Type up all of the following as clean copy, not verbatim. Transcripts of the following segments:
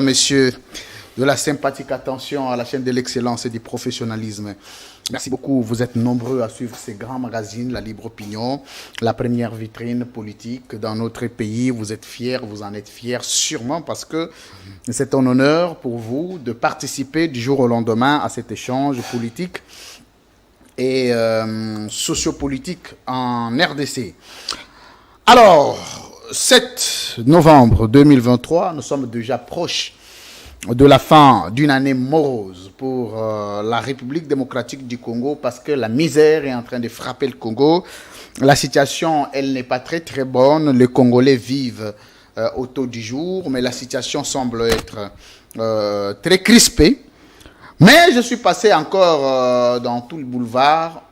Messieurs, de la sympathique attention à la chaîne de l'excellence et du professionnalisme. Merci beaucoup. Vous êtes nombreux à suivre ces grands magazines, La Libre Opinion, la première vitrine politique dans notre pays. Vous êtes fiers, vous en êtes fiers sûrement parce que c'est un honneur pour vous de participer du jour au lendemain à cet échange politique et sociopolitique en RDC. Alors, 7 novembre 2023, nous sommes déjà proches de la fin d'une année morose pour la République démocratique du Congo parce que la misère est en train de frapper le Congo. La situation, elle n'est pas très bonne. Les Congolais vivent au taux du jour, mais la situation semble être très crispée. Mais je suis passé encore dans tout le boulevard.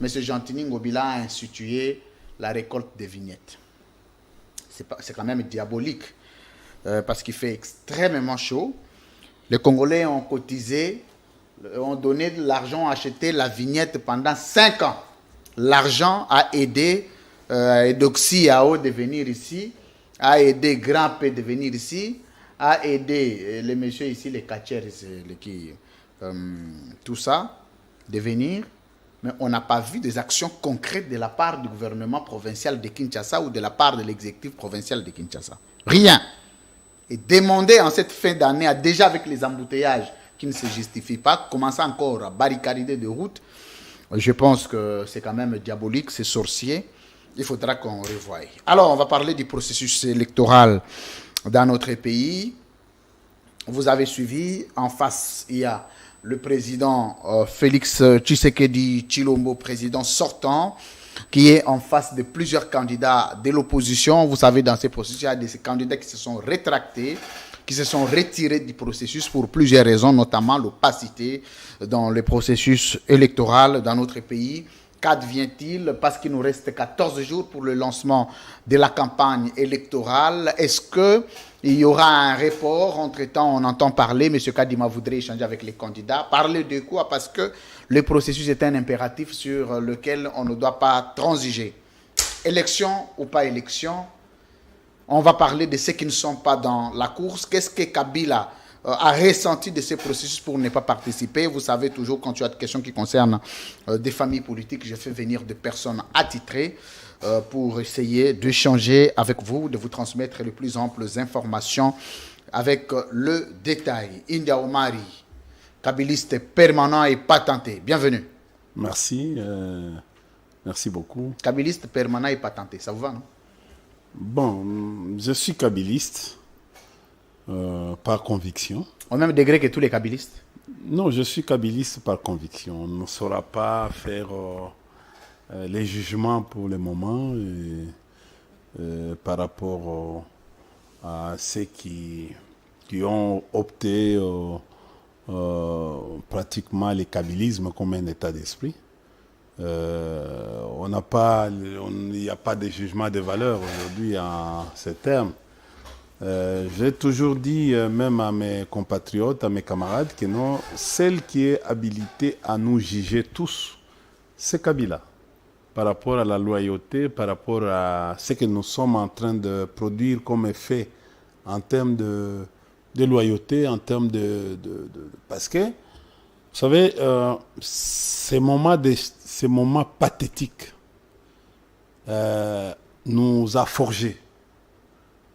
M. Gentini Ngobila a institué la récolte des vignettes. C'est quand même diabolique parce qu'il fait extrêmement chaud. Les Congolais ont cotisé, ont donné de l'argent, acheté la vignette pendant 5 ans. L'argent a aidé Edoxy AO de venir ici, a aidé Grand P de venir ici, a aidé les messieurs ici, les catchers, tout ça, de venir. Mais on n'a pas vu des actions concrètes de la part du gouvernement provincial de Kinshasa ou de la part de l'exécutif provincial de Kinshasa. Rien. Et demander en cette fin d'année, déjà avec les embouteillages qui ne se justifient pas, commencer encore à barricader des routes, je pense que c'est quand même diabolique, c'est sorcier. Il faudra qu'on revoie. Alors, on va parler du processus électoral dans notre pays. Vous avez suivi, en face, il y a le président Félix Tshisekedi Tshilombo, président sortant, qui est en face de plusieurs candidats de l'opposition. Vous savez, dans ces processus, il y a des candidats qui se sont rétractés, qui se sont retirés du processus pour plusieurs raisons, notamment l'opacité dans le processus électoral dans notre pays. Qu'advient-il? Parce qu'il nous reste 14 jours pour le lancement de la campagne électorale. Est-ce qu'il y aura un report? Entre-temps, on entend parler, M. Kadima voudrait échanger avec les candidats. Parler de quoi? Parce que le processus est un impératif sur lequel on ne doit pas transiger. Élection ou pas élection, on va parler de ceux qui ne sont pas dans la course. Qu'est-ce que Kabila a ressenti de ce processus pour ne pas participer? Vous savez, toujours quand tu as des questions qui concernent des familles politiques, je fais venir des personnes attitrées pour essayer d'échanger avec vous, de vous transmettre les plus amples informations avec le détail. India Omari, kabiliste permanent et patenté. Bienvenue. Merci. Merci beaucoup. Kabiliste permanent et patenté, ça vous va, non? Bon, je suis kabiliste. Par conviction. Au même degré que tous les kabilistes? Non, je suis kabiliste par conviction. On ne saura pas faire les jugements pour le moment par rapport à ceux qui ont opté pratiquement le kabylisme comme un état d'esprit. Il n'y a pas de jugement de valeur aujourd'hui en ces termes. J'ai toujours dit, même à mes compatriotes, à mes camarades, que non, celle qui est habilitée à nous juger tous, c'est Kabila. Par rapport à la loyauté, par rapport à ce que nous sommes en train de produire comme effet en termes de loyauté, en termes parce que, vous savez, ces moments pathétiques nous a forgés.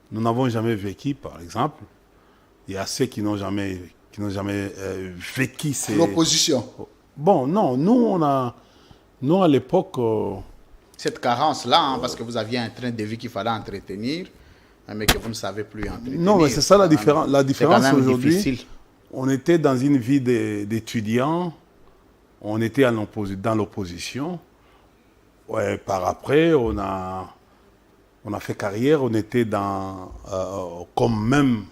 Nous n'avons jamais vécu, par exemple. Il y a ceux qui n'ont jamais vécu l'opposition. Bon, non, nous à l'époque... Cette carence-là, hein, parce que vous aviez un train de vie qu'il fallait entretenir, mais que vous ne savez plus entretenir. Non, mais c'est ça la différence. La différence aujourd'hui, difficile. On était dans une vie d'étudiants, on était dans l'opposition. Ouais, par après, on a fait carrière, on était comme même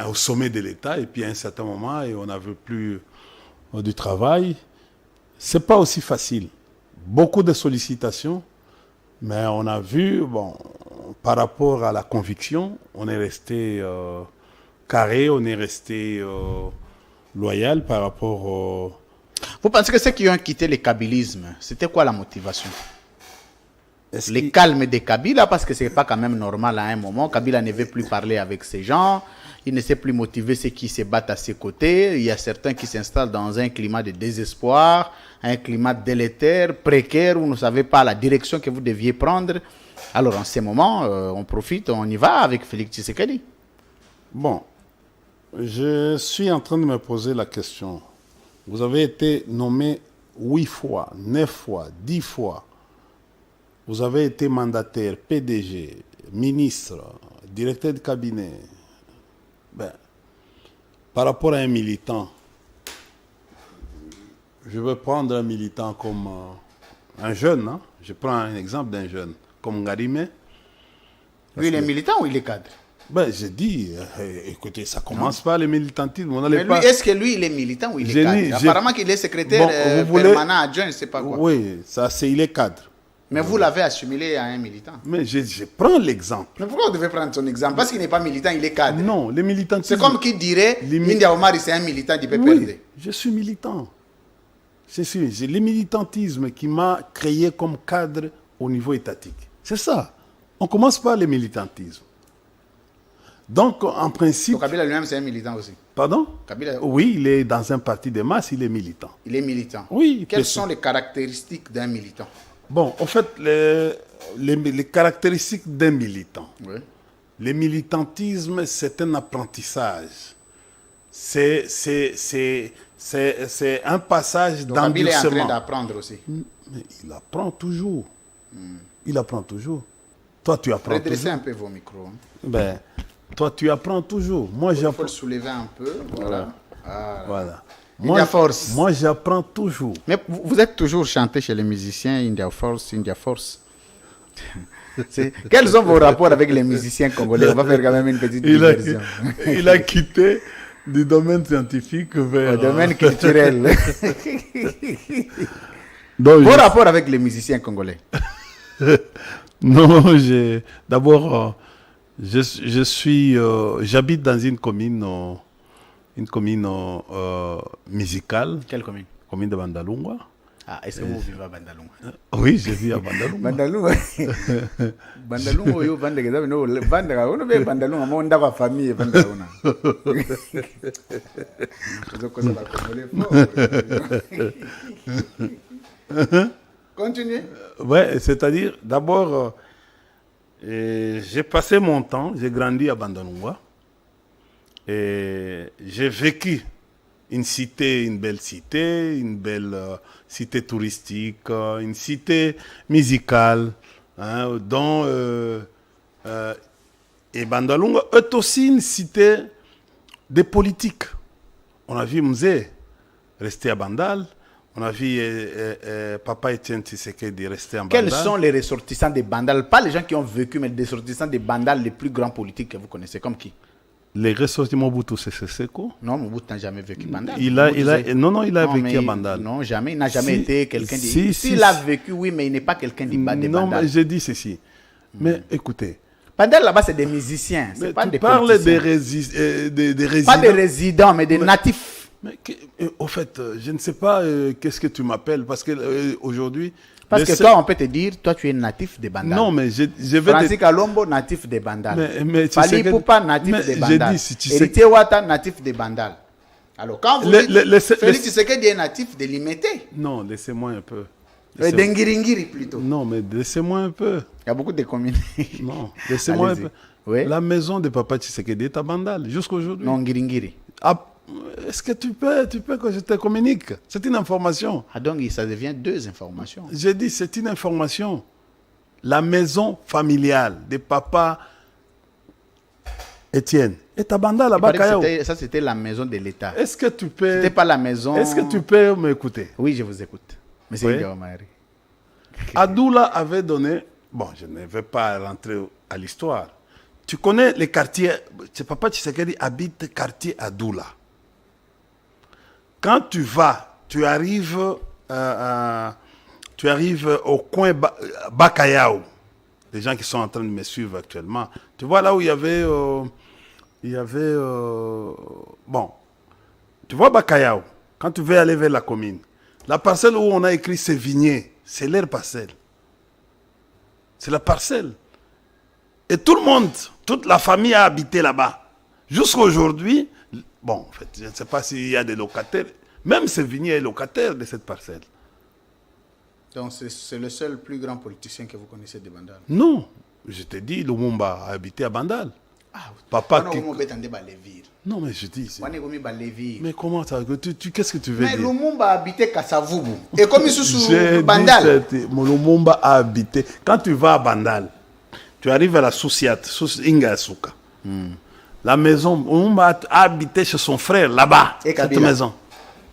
au sommet de l'État, et puis à un certain moment, et on n'avait plus du travail. C'est pas aussi facile. Beaucoup de sollicitations, mais on a vu, bon, par rapport à la conviction, on est resté carré, on est resté loyal par rapport Vous pensez que ceux qui ont quitté le kabylisme, c'était quoi la motivation? Le calme de Kabila, parce que ce n'est pas quand même normal à un moment. Kabila ne veut plus parler avec ces gens. Il ne sait plus motiver ceux qui se battent à ses côtés. Il y a certains qui s'installent dans un climat de désespoir, un climat délétère, précaire, où vous ne savez pas la direction que vous deviez prendre. Alors en ce moment, on profite, on y va avec Félix Tshisekedi. Bon, je suis en train de me poser la question. Vous avez été nommé 8 fois, 9 fois, 10 fois. Vous avez été mandataire, PDG, ministre, directeur de cabinet. Ben, par rapport à un militant, je veux prendre un militant comme un jeune. Hein? Je prends un exemple d'un jeune, comme Ngarimé. Lui, il est militant ou il est cadre? Ben, j'ai dit, écoutez, ça commence pas le militantisme. Mais lui, est-ce que lui, il est militant ou il est cadre? Apparemment qu'il est secrétaire permanent adjoint, je ne sais pas quoi. Oui, il est cadre. Mais vous l'avez assimilé à un militant. Mais je prends l'exemple. Mais pourquoi vous devez prendre son exemple? Parce qu'il n'est pas militant, il est cadre. Non, le militantisme... C'est comme qui dirait, India Omar, c'est un militant du PPRD. Oui, je suis militant. C'est le militantisme qui m'a créé comme cadre au niveau étatique. C'est ça. On commence par le militantisme. Donc, en principe... Donc, Kabila lui-même, c'est un militant aussi. Pardon? Kabila... Oui, il est dans un parti de masse, il est militant. Il est militant. Oui. Quelles sont les caractéristiques d'un militant? Bon, en fait, les caractéristiques d'un militant. Oui. Le militantisme, c'est un apprentissage. C'est un passage d'endurcissement. Donc, il est en train d'apprendre aussi. Mais il apprend toujours. Il apprend toujours. Toi, tu apprends toujours. Redressez un peu vos micros. Hein. Ben, toi, tu apprends toujours. Moi, il faut le soulever un peu. Voilà. Voilà. India Force. Moi, j'apprends toujours. Mais vous êtes toujours chanté chez les musiciens India Force, India Force. Quels sont vos rapports avec les musiciens congolais? On va faire quand même une petite diversion. Il a quitté du domaine scientifique vers... le domaine culturel. Donc, vos rapports avec les musiciens congolais? Non, d'abord, j'habite dans une commune musicale. Quelle commune? Commune de Bandalungwa. Ah, est-ce que vous vivez à Bandalungwa? Oui, je vis à Bandalungwa. Bandalungwa. Bandalungwa, yo Bandalungwa, no Bandalungwa, on veut Bandalungwa, mon d'accord famille Bandalungwa. Continuez. Ouais, c'est-à-dire, d'abord, j'ai passé mon temps, j'ai grandi à Bandalungwa. Et j'ai vécu une belle cité touristique, une cité musicale, hein, dont et Bandalungwa est aussi une cité de politique. On a vu Mzee rester à Bandal, on a vu Papa Etienne Tshisekedi rester à Bandal. Quels sont les ressortissants de Bandal? Pas les gens qui ont vécu, mais les ressortissants de Bandal les plus grands politiques que vous connaissez, comme qui? Les ressortissants de Mobutu Sese Seko. Non, Mobutu n'a jamais vécu Bandal. Il a vécu à Bandal. Non, jamais. Il n'a jamais été quelqu'un de... S'il a vécu, oui, mais il n'est pas quelqu'un de Bandal. Non, mais j'ai dit ceci. Mais écoutez. Bandal, là-bas, c'est des musiciens. C'est pas des politiciens. Tu parles des résidents. Pas des résidents, mais des natifs. Mais au fait, je ne sais pas qu'est-ce que tu m'appelles. Parce que aujourd'hui... Parce que toi, on peut te dire, toi, tu es natif de Bandal. Non, mais je vais... Francis Kalombo, natif de Bandal. Fali Poupa, natif de Bandal. Héritier Ouattara, natif de Bandal. Alors, quand vous dites, Félix Tshisekedi est natif de Limete. Non, laissez-moi un peu. D'Ngiringiri, plutôt. Non, mais laissez-moi un peu. Il y a beaucoup de communes. Non, laissez-moi un peu. Oui? La maison de Papa Tshisekedi est à Bandal, jusqu'aujourd'hui. Non, Ngiringiri. Est-ce que tu peux que je te communique? C'est une information. Ah donc ça devient deux informations. J'ai dit c'est une information. La maison familiale de Papa Etienne est à Bandal, là-bas. Ça c'était la maison de l'État. Est-ce que tu peux... C'était pas la maison... Est-ce que tu peux m'écouter? Oui, je vous écoute. Monsieur oui. Adoula avait donné... Bon, je ne vais pas rentrer à l'histoire. Tu connais les quartiers... Papa Tshisekedi habite quartier Adoula. Quand tu vas, tu arrives au coin Bakayao. Les gens qui sont en train de me suivre actuellement. Tu vois là où il y avait... bon, tu vois Bakayao. Quand tu veux aller vers la commune, la parcelle où on a écrit Sévigné, c'est leur parcelle. C'est la parcelle. Et tout le monde, toute la famille a habité là-bas. Jusqu'à aujourd'hui, bon, en fait, je ne sais pas s'il y a des locataires. Même Sévigné est locataire de cette parcelle. Donc c'est le seul plus grand politicien que vous connaissez de Bandal. Non, je te dis, Lumumba a habité à Bandal. Ah, Papa non, qui... non, mais je dis... mais Mais comment ça... Qu'est-ce que tu veux dire? Lumumba a habité Kassavubu. Et comme il sous J'ai Bandal. Lumumba a habité. Quand tu vas à Bandal, tu arrives à la Soussiat, Inga Asuka. La maison, Lumumba a habité chez son frère là-bas. Et cette Kabila. maison.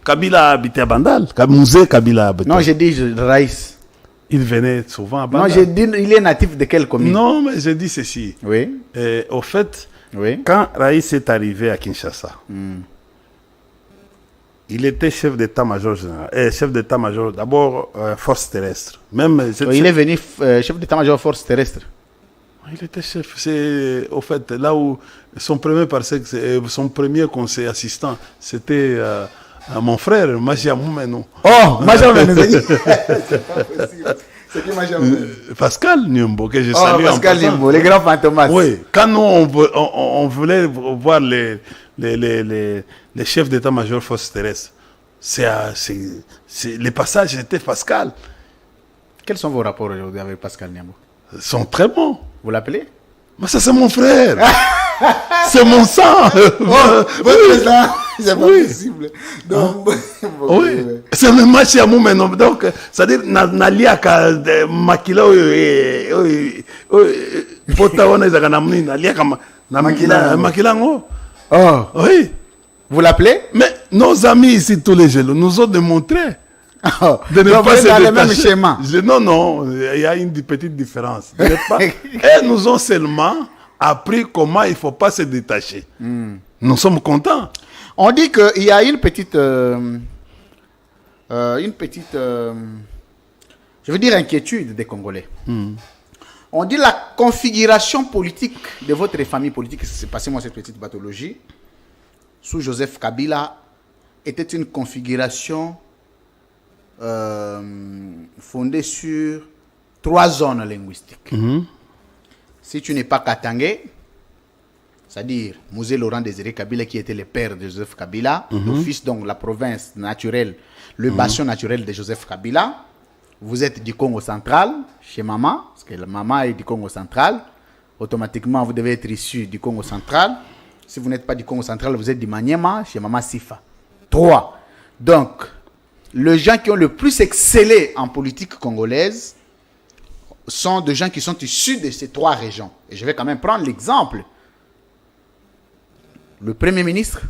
Kabila a habité à Bandal. Musée Kabila a habité. Non, j'ai dit Raïs. Il venait souvent à Non, Bandal. j'ai dit il est natif de quelle commune? Non, mais j'ai dit ceci. Oui. Au fait, Oui. quand Raïs est arrivé à Kinshasa, il était chef d'état-major général. Chef d'état-major, d'abord force terrestre. Même, Il est venu chef d'état-major force terrestre. il était chef. C'est au fait là où son premier conseiller assistant, c'était mon frère, Magia Moumeno. Oh, Magia Moumeno. C'est pas possible. C'est qui Magia Moumeno? Pascal Nyumbo, que je Oh, salue. Pascal Nyumbo, les grands fantomas. Oui, quand nous, on voulait voir les chefs d'état-major forces terrestres, les passages étaient Pascal. Quels sont vos rapports aujourd'hui avec Pascal Nyumbo? Ils sont très bons. Vous l'appelez? Mais ça, c'est mon frère. C'est mon sang. Votre sang, c'est pas possible. Donc, oui, c'est le match à moi maintenant. Donc, c'est-à-dire, Naliaka, Makila, Potawana, Zaganamni, Naliaka, Makila, oh, oui. Vous l'appelez? Mais nos amis ici, tous les jeunes, nous ont démontré de ne pas se dans le détacher. même schéma. Non, il y a une petite différence. Et nous ont seulement appris comment il ne faut pas se détacher. Nous sommes contents. On dit qu'il y a une petite, je veux dire, inquiétude des Congolais. On dit la configuration politique de votre famille politique, c'est passez-moi cette petite pathologie, sous Joseph Kabila, était une configuration fondée sur 3 zones linguistiques. Si tu n'es pas Katangé, c'est-à-dire Mouzé Laurent Désiré Kabila, qui était le père de Joseph Kabila, d'office donc la province naturelle, le bastion naturel de Joseph Kabila, vous êtes du Congo central, chez maman, parce que la maman est du Congo central, automatiquement vous devez être issu du Congo central. Si vous n'êtes pas du Congo central, vous êtes du Maniema, chez maman Sifa. 3. Donc, les gens qui ont le plus excellé en politique congolaise sont des gens qui sont issus de ces 3 régions. Et je vais quand même prendre l'exemple. Le Premier ministre,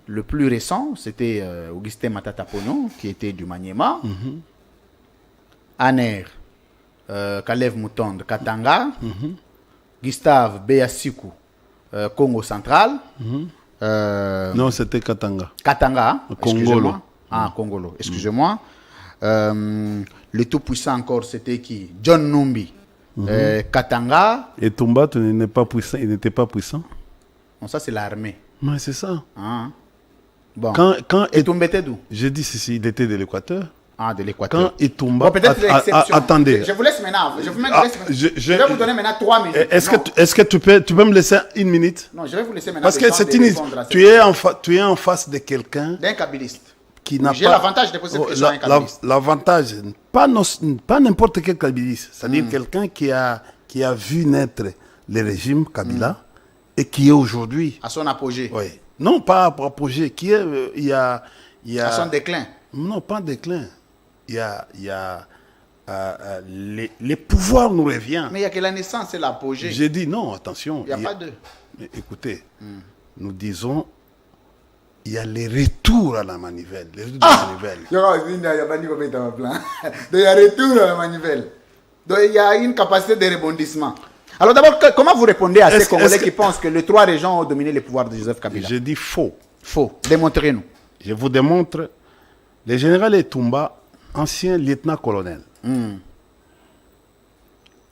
le plus récent, c'était Augustin Matata Ponyo, qui était du Maniema. Aner, Kalev Moutonde, Katanga. Gustave Beyasiku, Congo central. Non, c'était Katanga. Katanga, Congolo. excusez-moi. Ah, Congolo, excusez-moi. Le tout-puissant encore, c'était qui? John Numbi. Katanga. Et Toumba, tu n'es pas puissant, il n'était pas puissant. Bon, ça, c'est l'armée. Mais c'est ça. Ah. Bon. Quand et Toumba était d'où? J'ai dit ceci, il était de l'Équateur. Ah, de l'Équateur. Quand Itumba... Bon, peut-être l'exception. Attendez. Je vous laisse maintenant. Je vais vous donner maintenant 3 minutes. Est-ce que tu peux me laisser 1 minute? Non, je vais vous laisser maintenant. Parce que c'est tu es en face de quelqu'un... D'un kabiliste. Qui n'a J'ai l'avantage de poser cette question à un kabiliste. L'avantage, pas n'importe quel kabiliste. C'est-à-dire quelqu'un qui a vu naître le régime Kabila et qui est aujourd'hui... À son apogée. Oui. Non, pas à apogée. Qui est... Il y a... À son déclin. Non, pas déclin. Il y a les pouvoirs nous reviennent. Mais il y a que la naissance et l'apogée. J'ai dit non, attention. Il n'y a pas deux. Mais écoutez, nous disons, il y a les retours à la manivelle. Les retours à la manivelle. Il n'y a pas dit comment dans le plan. Il y a retour à la manivelle. Donc il y a une capacité de rebondissement. Alors d'abord, comment vous répondez à ces Congolais qui pensent que les 3 régions ont dominé les pouvoirs de Joseph Kabila? J'ai dit faux. Faux. Démontrez-nous. Je vous démontre. Le général Etumba, ancien lieutenant-colonel,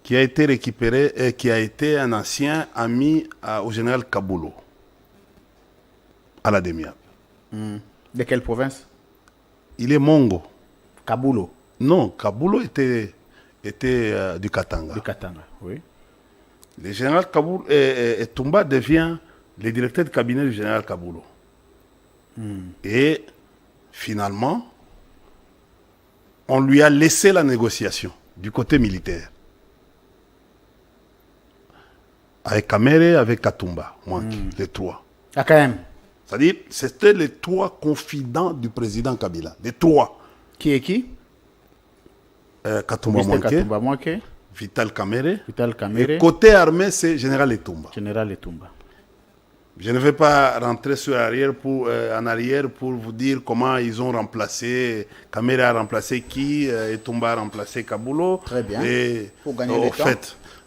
qui a été récupéré et qui a été un ancien ami au général Kabulo, à la Demiab. De quelle province? Il est Mongo. Kabulo. Non, Kabulo était était du Katanga. Du Katanga, oui. Le général Kaboul Toumba devient le directeur de cabinet du général Kaboulo. Et finalement, on lui a laissé la négociation du côté militaire. Avec Kamere, avec Katumba, les trois. Ah, quand même. C'est-à-dire, c'était les trois confidents du président Kabila. Les trois. Qui est qui? Katumba Mwanke, Katumba Mwanke, Vital Kamere. Vital Kamere. Et côté armé, c'est Général Etumba. Général Etumba. Je ne vais pas rentrer en arrière pour vous dire comment ils ont remplacé. Kamere a remplacé qui, Etumba a remplacé Kaboulo. Très bien. Et, pour gagner le temps.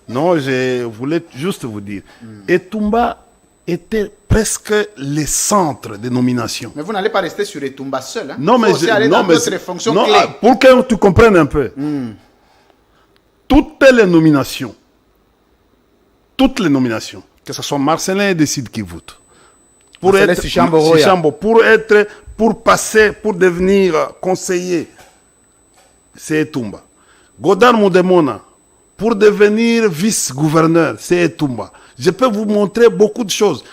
Non, je voulais juste vous dire. Etumba était presque le centre des nominations. Mais vous n'allez pas rester sur Etumba seul. Hein? Non, mais aussi aller dans d'autres fonctions clés. Pour que tu comprennes un peu. Toutes les nominations, que ce soit Marcelin et Décide qui votent, pour devenir conseiller, c'est Etumba. Godard Moudemona, pour devenir vice-gouverneur, c'est Etumba. Je peux vous montrer beaucoup de choses.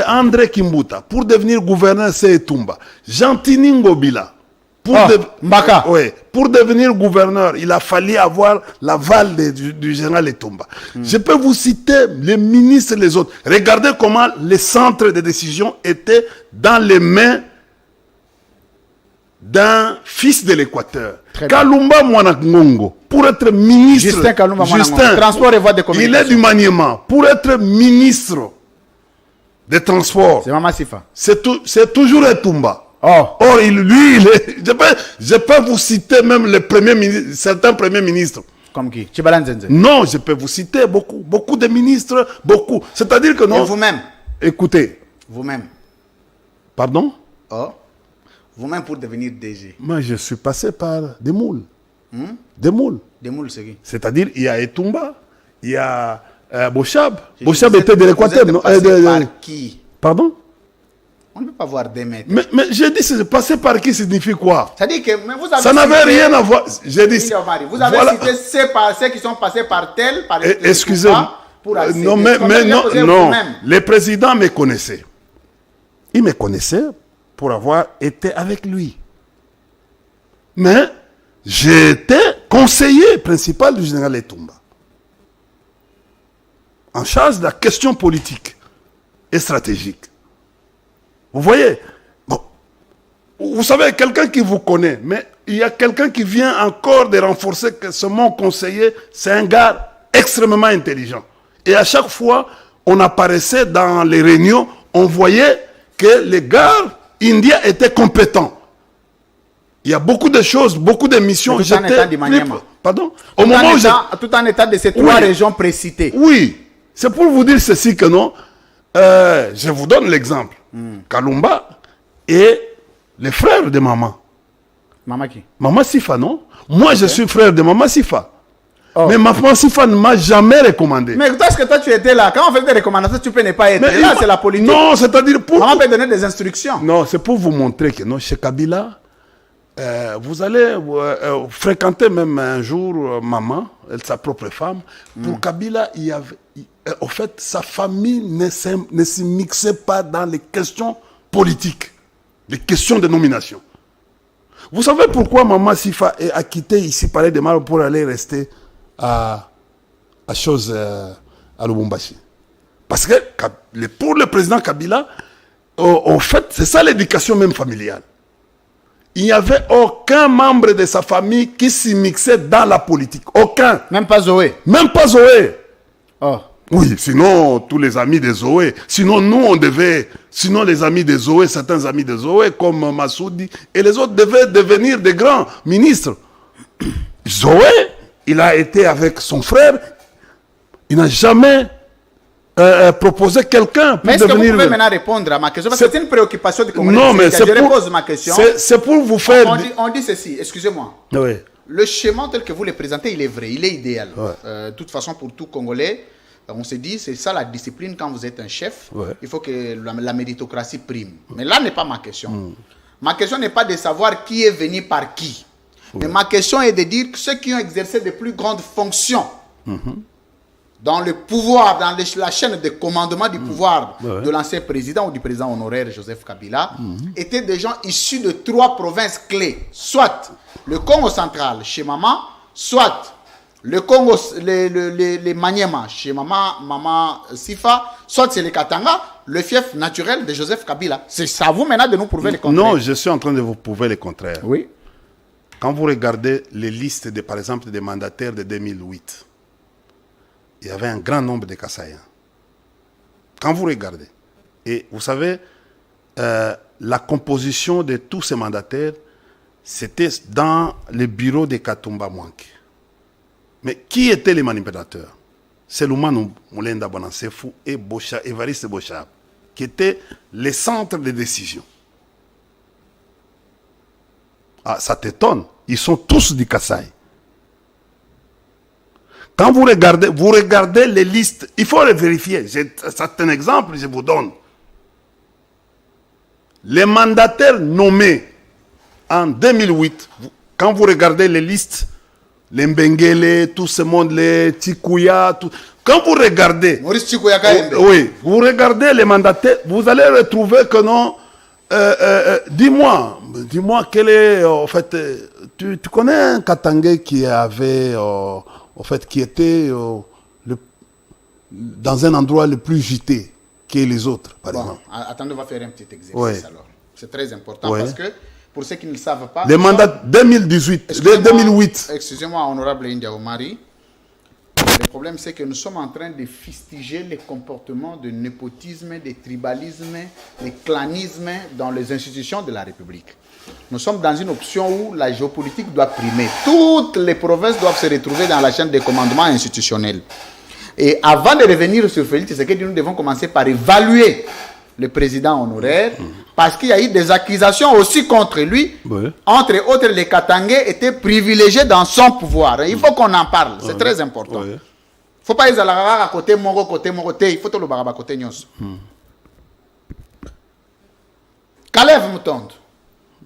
André Kimbuta, pour devenir gouverneur, c'est Etumba. Jean-Tini Ngobila, pour devenir gouverneur, il a fallu avoir l'aval du général Etumba. Je peux vous citer les ministres et les autres. Regardez comment les centres de décision étaient dans les mains d'un fils de l'Équateur. Kalumba Mwanangongo, pour être ministre. Justin Kalumba Mwanangongo, transport et voie de communication. Il est du maniement. Pour être ministre des transports. C'est Mama Sifa. C'est toujours Etumba. Or, je peux vous citer même certains premiers ministres. Comme qui? Chibalanzenze. Non, je peux vous citer beaucoup de ministres, beaucoup. C'est-à-dire que non. Et vous-même? Écoutez. Vous-même? Pardon? Oh. Vous-même pour devenir DG. Moi, je suis passé par des moules. Des moules. Des moules, c'est qui? C'est-à-dire, il y a Etumba, il y a Bochab. Bochab était de l'Équateur. Par qui? Pardon? On ne peut pas voir des maîtres. Mais j'ai dit, c'est passé par qui signifie quoi? C'est-à-dire que mais vous avez ça n'avait rien à voir. J'ai dit, vous avez cité ceux qui sont passés par tel, par excusez-moi. Non, non. Les présidents me connaissaient. Ils me connaissaient pour avoir été avec lui. Mais j'étais conseiller principal du général Etumba, en charge de la question politique et stratégique. Vous voyez, bon, vous savez, quelqu'un qui vous connaît, mais il y a quelqu'un qui vient encore de renforcer que ce mon conseiller, c'est un gars extrêmement intelligent. Et à chaque fois, on apparaissait dans les réunions, on voyait que les gars indiens étaient compétents. Il y a beaucoup de choses, beaucoup de missions. Tout en état du Maniema. Pardon? Tout en état de ces trois régions précitées. Oui, c'est pour vous dire ceci que non. Je vous donne l'exemple. Kalumba et les frères de maman. Maman qui? Maman Sifa, non? Moi, je suis frère de Maman Sifa. Oh. Mais Maman Sifa ne m'a jamais recommandé. Mais est-ce que toi, tu étais là? Quand on fait des recommandations, tu peux ne pas être là, c'est la politique. Non, c'est-à-dire pour... Maman peut donner des instructions. Non, c'est pour vous montrer que non, chez Kabila, vous allez fréquenter même un jour Maman, sa propre femme. Pour Kabila, il y avait... En fait, sa famille ne se mixait pas dans les questions politiques, les questions de nomination. Vous savez pourquoi Maman Sifa a quitté ici Palais de Mar pour aller rester à Lubumbashi? Parce que pour le président Kabila, en fait, c'est ça l'éducation même familiale. Il n'y avait aucun membre de sa famille qui s'y mixait dans la politique. Aucun. Même pas Zoé. Même pas Zoé. Oh. Oui, sinon, tous les amis de Zoé. Sinon, sinon les amis de Zoé, certains amis de Zoé, comme Massoudi, et les autres devaient devenir des grands ministres. Zoé, il a été avec son frère, il n'a jamais proposé quelqu'un pour devenir... Mais est-ce que vous pouvez maintenant répondre à ma question? Parce que c'est une préoccupation du Congolais. Non, mais je repose ma question. C'est pour vous faire... On dit ceci, excusez-moi. Oui. Le schéma tel que vous le présentez, il est vrai, il est idéal. De toute façon, pour tout Congolais, on se dit, c'est ça la discipline quand vous êtes un chef. Ouais. Il faut que la méritocratie prime. Mais là n'est pas ma question. Ma question n'est pas de savoir qui est venu par qui. Mais ma question est de dire que ceux qui ont exercé de plus grandes fonctions dans le pouvoir, dans la chaîne de commandement du pouvoir de l'ancien président ou du président honoraire Joseph Kabila, étaient des gens issus de 3 provinces clés. Soit le Congo central chez Maman, soit le Congo, les Maniema chez Maman Sifa, soit c'est le Katanga, le fief naturel de Joseph Kabila. C'est à vous maintenant de nous prouver le contraire. Non, je suis en train de vous prouver le contraire. Oui. Quand vous regardez les listes, par exemple, des mandataires de 2008, il y avait un grand nombre de Kassaïens. Quand vous regardez, et vous savez, la composition de tous ces mandataires, c'était dans le bureau de Katumba Mwanke. Mais qui étaient les manipulateurs? C'est Lumanu Moulenda Bonansefou et Évariste Bochab, qui étaient les centres de décision. Ah, ça t'étonne. Ils sont tous du Kasaï. Quand vous regardez les listes, il faut les vérifier. C'est un exemple, je vous donne. Les mandataires nommés en 2008, quand vous regardez les listes, les Mbengele, tout ce monde, les Tikuya, tout. Quand vous regardez, Maurice Tikuya oui, vous regardez les mandataires, vous allez retrouver que non. Dis-moi quel est, en fait, tu connais un Katangais qui avait, en fait, qui était dans un endroit le plus gité que les autres, par exemple. Attendez, on va faire un petit exercice alors. C'est très important parce que, pour ceux qui ne le savent pas... Les mandats 2008. Excusez-moi, honorable India Omari. Le problème, c'est que nous sommes en train de fustiger les comportements de népotisme, de tribalisme, de clanisme dans les institutions de la République. Nous sommes dans une option où la géopolitique doit primer. Toutes les provinces doivent se retrouver dans la chaîne de commandement institutionnel. Et avant de revenir sur Félix Tshisekedi, nous devons commencer par évaluer le président honoraire, parce qu'il y a eu des accusations aussi contre lui. Entre autres, les Katangais étaient privilégiés dans son pouvoir. Il faut qu'on en parle, c'est très important. Il ne faut pas les aller à côté Mongo, il faut tout le baraba côté Nyos. Kalev Moutonde,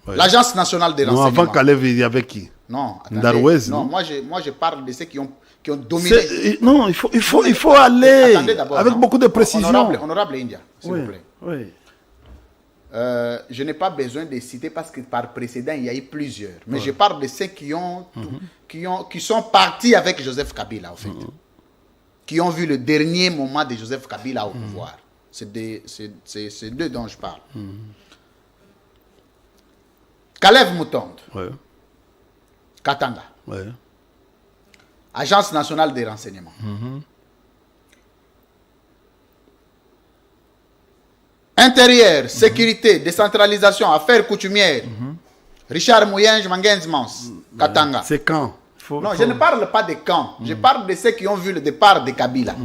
l'Agence nationale des renseignements. Non, avant Kalev, il y avait qui? Non, Darwez, non, moi je parle de ceux qui ont dominé. Non, il faut aller avec beaucoup de précision. Honorable India, s'il vous plaît. Oui. Je n'ai pas besoin de citer parce que par précédent, il y a eu plusieurs. Mais je parle de ceux qui sont partis avec Joseph Kabila, en fait. Qui ont vu le dernier moment de Joseph Kabila au pouvoir. C'est d'eux dont je parle. Kalev Moutonde. Katanga. Agence nationale des renseignements. Intérieur, sécurité, décentralisation, affaires coutumières. Richard Mouyenj, Mangenzmans, Katanga. C'est quand? Non, je ne parle pas de quand. Je parle de ceux qui ont vu le départ de Kabila.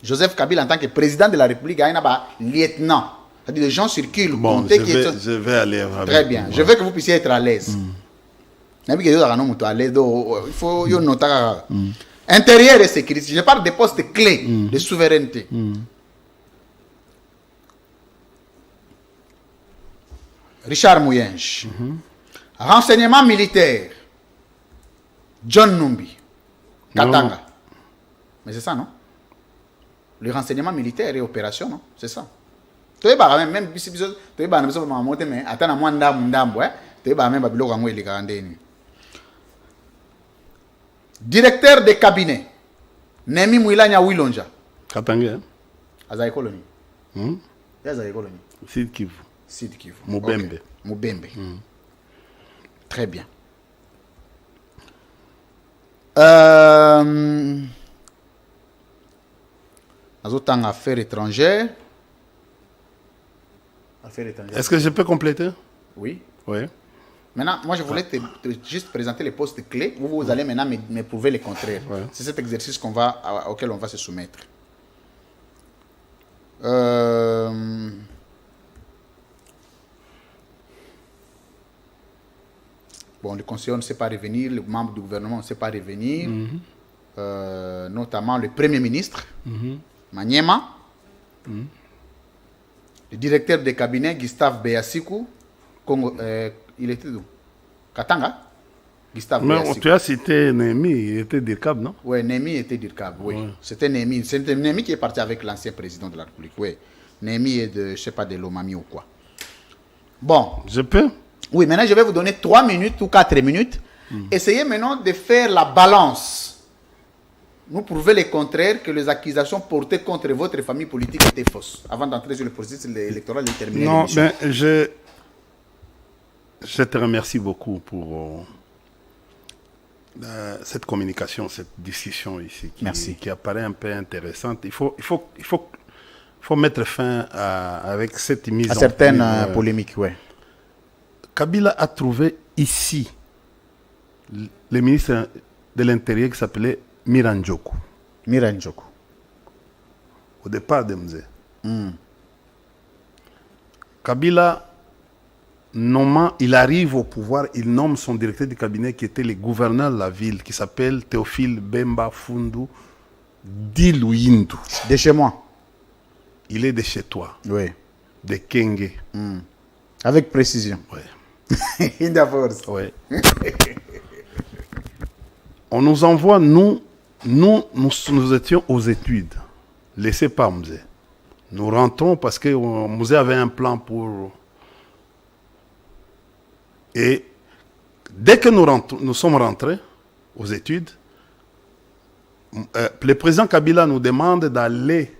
Joseph Kabila, en tant que président de la République, il y a un lieutenant. C'est-à-dire, les gens circulent. Bon, je vais aller avec. Très bien. Je veux que vous puissiez être à l'aise. Il faut intérieur et sécurité. Je parle des postes clés de souveraineté. Richard Mouyenj. Renseignement militaire. John Numbi. Katanga. Non. Mais c'est ça, non? Le renseignement militaire et opération, non? C'est ça. Tu es même si tu es mais attends moi directeur de cabinet Nemi Mouilanya Wilonja. Katanga. Azaï Colonie. Azaï Colonie. Sud Kivu. Sud Kivu. Mubembe. Okay. Mubembe. Très bien. Azotang affaires étrangères. Est-ce que je peux compléter? Oui. Oui. Maintenant, moi, je voulais juste présenter les postes clés. Vous allez maintenant me prouver le contraire. C'est cet exercice auquel on va se soumettre. Bon, le conseiller ne sait pas revenir, le membre du gouvernement ne sait pas revenir, notamment le Premier ministre, Maniema, le directeur de cabinet, Gustave Beyasikou, il était d'où? Katanga? Gustave Mais Boyassiko. tu as cité Némi, il était d'IRCAB, non? Oui, Némi était d'IRCAB, oui. Ouais. C'était Némi. C'était Némi qui est parti avec l'ancien président de la République, oui. Némi est de, je ne sais pas, de Lomami ou quoi. Bon. Je peux? Oui, maintenant je vais vous donner 3 minutes ou 4 minutes. Essayez maintenant de faire la balance. Nous prouver le contraire que les accusations portées contre votre famille politique étaient fausses. Avant d'entrer sur le processus électoral et terminer Non, l'émission. mais je te remercie beaucoup pour cette communication, cette discussion ici Merci. qui apparaît un peu intéressante. Il faut mettre fin avec cette mise À en certaines polémiques. polémiques, oui. Kabila a trouvé ici le ministre de l'Intérieur qui s'appelait Miranjoku, Miranjoku. au départ de Mzé. Kabila, nommant, il arrive au pouvoir, il nomme son directeur du cabinet qui était le gouverneur de la ville, qui s'appelle Théophile Bemba Fundu Diluindu. De chez moi. Il est de chez toi, Oui. de Kenge. Avec précision. Ouais. In the force. Ouais. On nous envoie, nous étions aux études, laissés par Mzé. Nous rentrons parce que Mzé avait un plan pour... Et dès que nous sommes rentrés aux études, le président Kabila nous demande d'aller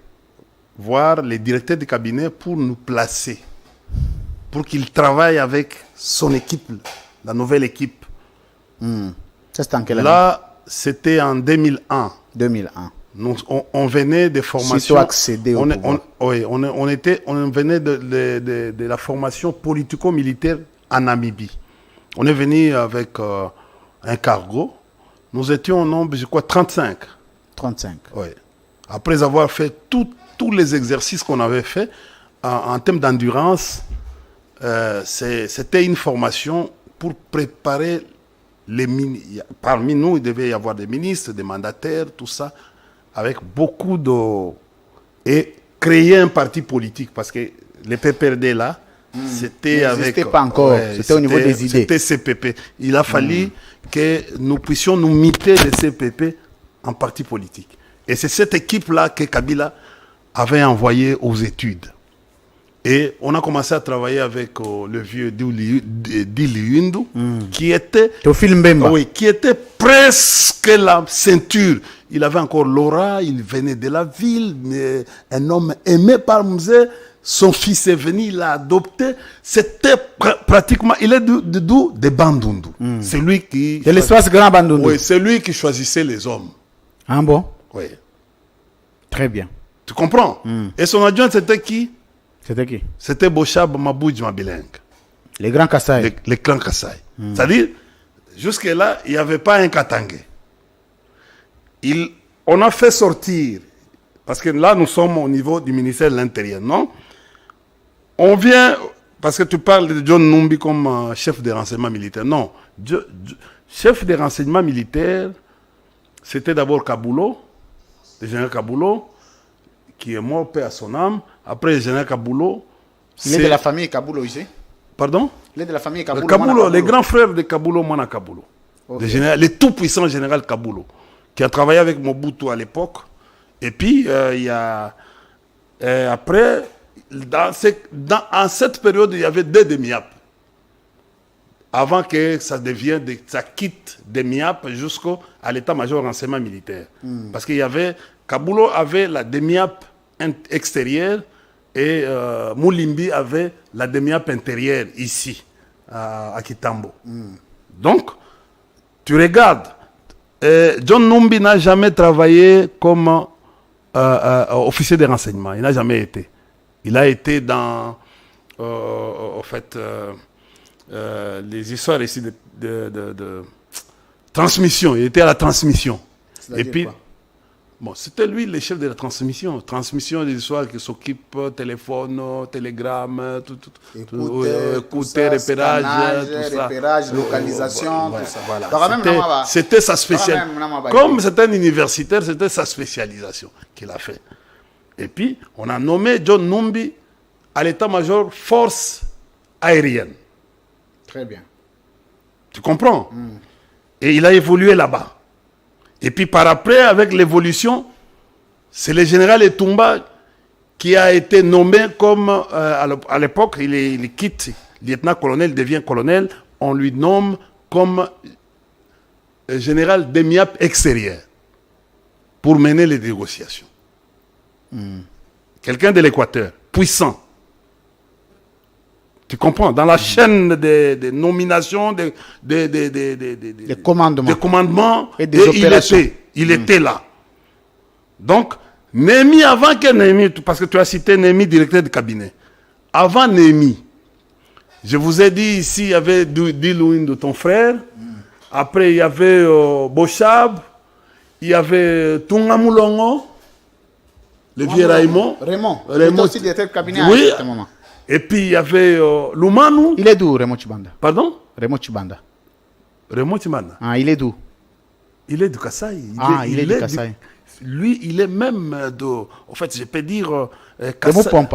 voir les directeurs du cabinet pour nous placer, pour qu'il travaille avec son équipe, la nouvelle équipe. Ça, c'était en quelle année? Là, c'était en 2001. 2001. On venait de formation. Sitôt accéder au pouvoir. On venait de la formation politico-militaire en Namibie. On est venu avec un cargo. Nous étions au nombre, je crois, 35. 35. Oui. Après avoir fait tous les exercices qu'on avait fait en termes d'endurance, c'était une formation pour préparer les ministres. Parmi nous, il devait y avoir des ministres, des mandataires, tout ça, avec beaucoup de... Et créer un parti politique, parce que les PPRD là, c'était avec... N'existait pas encore, c'était au niveau des idées. C'était CPP. Il a fallu que nous puissions nous muter de CPP en parti politique. Et c'est cette équipe-là que Kabila avait envoyée aux études. Et on a commencé à travailler avec le vieux Diliundu, qui était... Théophile Mbemba. Oui, qui était presque la ceinture. Il avait encore l'aura, il venait de la ville, mais un homme aimé par Mzé. Son fils est venu, il l'a adopté. C'était pratiquement... Il est d'où? De Bandundu. C'est lui qui... De l'espace Grand Bandundu. Oui, c'est lui qui choisissait les hommes. Ah bon? Oui. Très bien. Tu comprends? Et son adjoint, c'était qui? C'était qui? C'était Bochab Mabouj Mabileng. Les grands Kassai. Les clans Kassai. C'est-à-dire, jusque-là, il n'y avait pas un Katangé. On a fait sortir, parce que là, nous sommes au niveau du ministère de l'Intérieur, non? On vient, parce que tu parles de John Numbi comme chef de renseignement militaire. Non. Chef de renseignement militaire, c'était d'abord Kaboulo, le général Kaboulo, qui est mort, paix à son âme. Après, le général Kaboulo... Il est de la famille Kaboulo ici? Pardon? Il est de la famille Kaboulo. Kaboulo, les grands frères de Kaboulo, Mana Kaboulo. Okay. Le tout-puissant général Kaboulo, qui a travaillé avec Mobutu à l'époque. Et puis, il y a... après, en cette période, il y avait deux demi-apes. Avant que ça devienne, ça quitte des MIAP jusqu'à l'état-major renseignement militaire. Parce qu'il y avait... Kaboulo avait la demi-ape extérieure et Moulimbi avait la demi-ape intérieure ici, à Kitambo. Donc, tu regardes, John Numbi n'a jamais travaillé comme officier de renseignement. Il n'a jamais été. Il a été dans, en fait, les histoires ici de transmission. Il était à la transmission. Et puis... Quoi? Bon, c'était lui le chef de la transmission. Transmission des histoires qui s'occupent téléphone, télégramme, écouter, repérage, tout ça. Repérage, localisation, tout ça. Voilà. C'était sa spécialisation. Comme c'était un universitaire, c'était sa spécialisation qu'il a fait. Et puis, on a nommé John Numbi à l'état-major force aérienne. Très bien. Tu comprends? Et il a évolué là-bas. Et puis par après, avec l'évolution, c'est le général Etumba qui a été nommé comme, à l'époque, il quitte lieutenant-colonel, devient colonel, on lui nomme comme général d'EMIAP extérieur pour mener les négociations. Quelqu'un de l'Équateur, puissant. Tu comprends? Dans la chaîne des nominations, des commandements, et des opérations. Il était là. Donc, Némi, avant que Némi, parce que tu as cité Némi, directeur de cabinet, avant Némi, je vous ai dit ici, il y avait Dilouin de ton frère, après il y avait Bochab, il y avait Tungamulongo, le vieux Raymond. Raymond. Il était aussi directeur de cabinet oui, à ce moment. Et puis il y avait Lumanu. Il est d'où, Raymond Chibanda? Pardon? Raymond Chibanda. Raymond Chibanda. Ah, il est d'où? Il est du Kasaï. Il est du Kasaï. Lui, il est même de... En fait, je peux dire...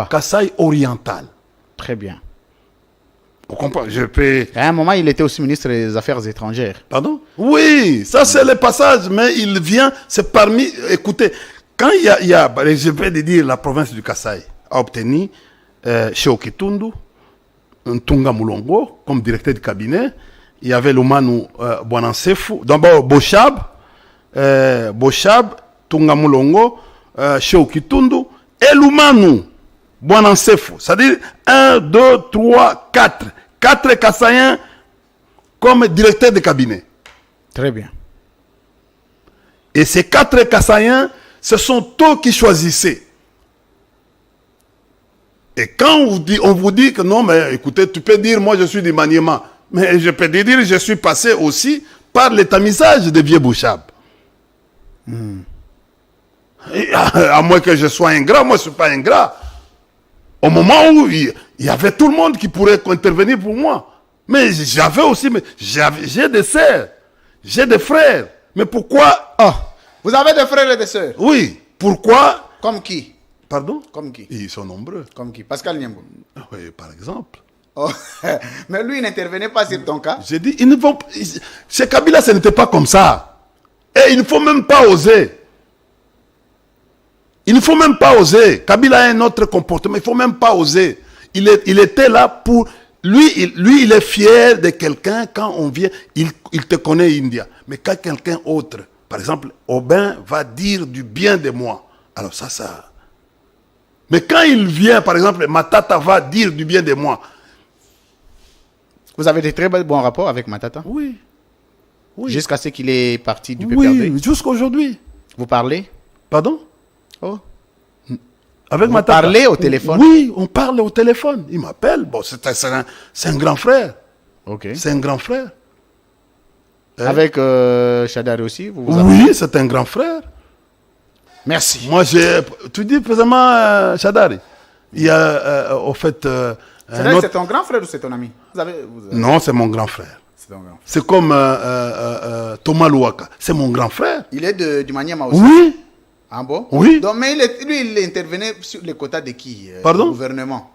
Kasaï oriental. Très bien. Vous comprenez? Je peux... À un moment, il était aussi ministre des Affaires étrangères. Pardon? Oui, ça c'est le passage, mais il vient, c'est parmi... Écoutez, quand il y a je vais dire, la province du Kasaï a obtenu Cheikh Kitundu, Ntunga Mulongo, comme directeur de cabinet. Il y avait Lumanu Bwanansefu, d'abord Bochab, Tunga Mulongo, Cheikh Kitundu, et Lumanu Bwanansefu. C'est-à-dire 1, 2, 3, 4. 4 Kassaïens comme directeur de cabinet. Très bien. Et ces 4 Kassaïens, ce sont eux qui choisissaient. Et quand on vous dit que non, mais écoutez, tu peux dire, moi je suis du Maniema. Mais je peux te dire, je suis passé aussi par le tamisage de vieux Bouchab. À moins que je sois ingrat, moi je ne suis pas ingrat. Au moment où il y avait tout le monde qui pourrait intervenir pour moi. Mais j'avais aussi, j'ai des sœurs, j'ai des frères. Mais pourquoi... Oh, vous avez des frères et des sœurs? Oui, pourquoi... Comme qui? Pardon? Comme qui? Ils sont nombreux. Comme qui? Pascal Niembo. Oui, par exemple. Oh, mais lui, il n'intervenait pas sur ton cas. J'ai dit, ils ne vont... Chez Kabila, ce n'était pas comme ça. Et il ne faut même pas oser. Il ne faut même pas oser. Kabila a un autre comportement. Il ne faut même pas oser. Il était là pour... Lui, il est fier de quelqu'un quand on vient. Il te connaît, India. Mais quand quelqu'un autre, par exemple, Aubin va dire du bien de moi. Alors ça... Mais quand il vient, par exemple, Matata va dire du bien de moi. Vous avez de très bons rapports avec Matata? Oui. Jusqu'à ce qu'il est parti du PPRD? Oui, jusqu'à aujourd'hui. Vous parlez? Pardon? Oh. Avec Vous Matata. parlez au téléphone? Oui, on parle au téléphone. Il m'appelle. Bon, c'est un grand frère. Ok. C'est un grand frère. Avec Chadari aussi? Oui, c'est un grand frère. Merci. Moi, tu dis précisément Chadari. Il y a, au fait... c'est ton grand frère ou c'est ton ami? Non, c'est mon grand frère. C'est comme Thomas Louaka. C'est mon grand frère. Il est du Maniema aussi? Oui. Ah bon? Oui. Donc, mais lui, il intervenait sur les quotas de qui? Pardon? Du gouvernement.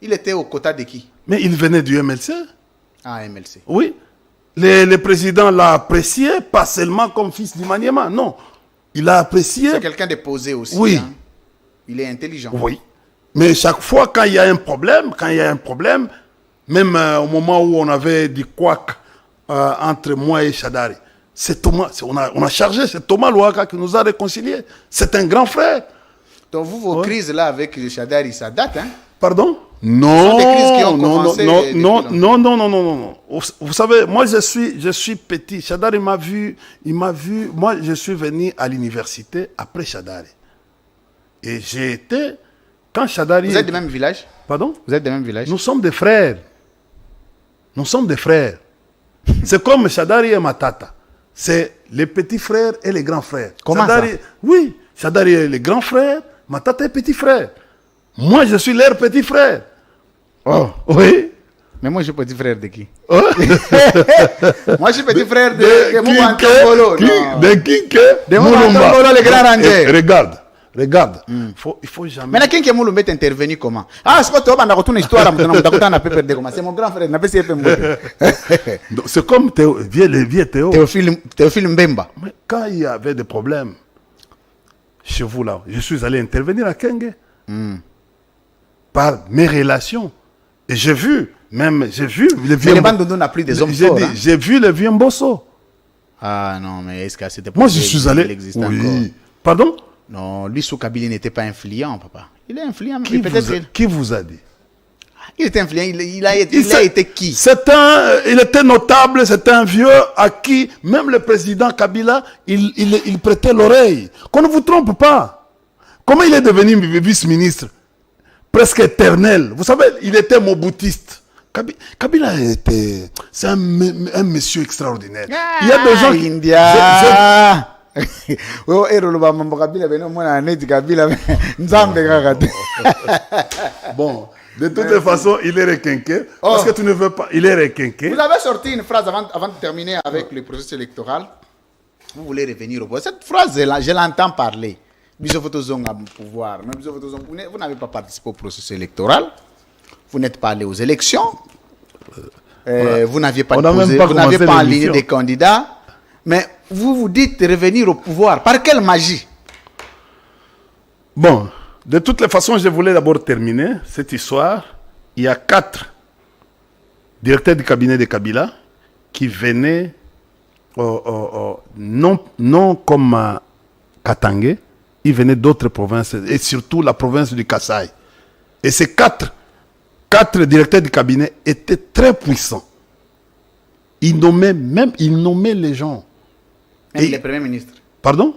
Il était au quota de qui? Mais il venait du MLC. Ah, MLC. Oui. Le président l'a apprécié, pas seulement comme fils du Maniema, non. Il a apprécié. C'est quelqu'un de posé aussi. Oui. Hein? Il est intelligent. Oui. Mais chaque fois, quand il y a un problème, même au moment où on avait dit couac entre moi et Chadari, c'est Thomas, on a chargé, c'est Thomas Louaka qui nous a réconciliés. C'est un grand frère. Donc vos crises là avec Chadari, ça date, hein? Pardon? Non, des crises qui ont commencé non. Vous savez, moi je suis petit. Chadari il m'a vu. Moi, je suis venu à l'université après Chadari. Et j'ai été, quand Chadari... Vous êtes du même village? Pardon? Vous êtes du même village? Nous sommes des frères. C'est comme Chadari et Matata. C'est les petits frères et les grands frères. Comment Chadari, ça? Oui, Chadari est le grand frère, Matata est petit frère. Moi, je suis leur petit frère. Oh. Oui. Mais moi, je suis petit frère de qui? Oh. Moi, je suis petit frère de Moumouantambolo. De Kinke. De Moumouantambolo, le grand ranger. Regarde, Regarde, il faut jamais... Maintenant, qui est Mouloumbe intervenu comment? Ah, c'est quoi toi, on a retourné l'histoire, on a pu perdre comment? C'est mon grand frère, on a pu s'y C'est comme le vieux Théo. Théophile Mbemba. Mais quand il y avait des problèmes chez vous là, je suis allé intervenir à Kenge par mes relations. Et j'ai vu le vieux... Mais les Bandundu n'a plus des hommes forts. J'ai vu le vieux Mbosso. Ah non, mais est-ce que c'était Moi, je suis allé... Oui. Pardon? Non, lui, sous Kabila, n'était pas influent, papa. Il est influent. Qui vous a dit? Il était influent. Il a été qui? Il était notable, c'est un vieux à qui même le président Kabila, il prêtait l'oreille. Qu'on ne vous trompe pas. Comment il est devenu vice-ministre? Presque éternel. Vous savez, il était moboutiste. Kabila était... C'est un monsieur extraordinaire. Il y a des gens qui... India. Bon, de toutes les façons, il est requinqué. Parce que tu ne veux pas. Il est requinqué. Vous avez sorti une phrase avant de terminer avec le processus électoral. Vous voulez revenir au pouvoir. Cette phrase, je l'entends parler. Pouvoir. Vous n'avez pas participé au processus électoral. Vous n'êtes pas allé aux élections. Vous n'aviez pas aligné des candidats. Mais vous vous dites revenir au pouvoir. Par quelle magie? Bon, de toutes les façons, je voulais d'abord terminer cette histoire. Il y a 4 directeurs du cabinet de Kabila qui venaient, non comme Katangé, ils venaient d'autres provinces, et surtout la province du Kasaï. Et ces 4 directeurs du cabinet étaient très puissants. Ils nommaient les gens. Même les premiers ministres. Pardon?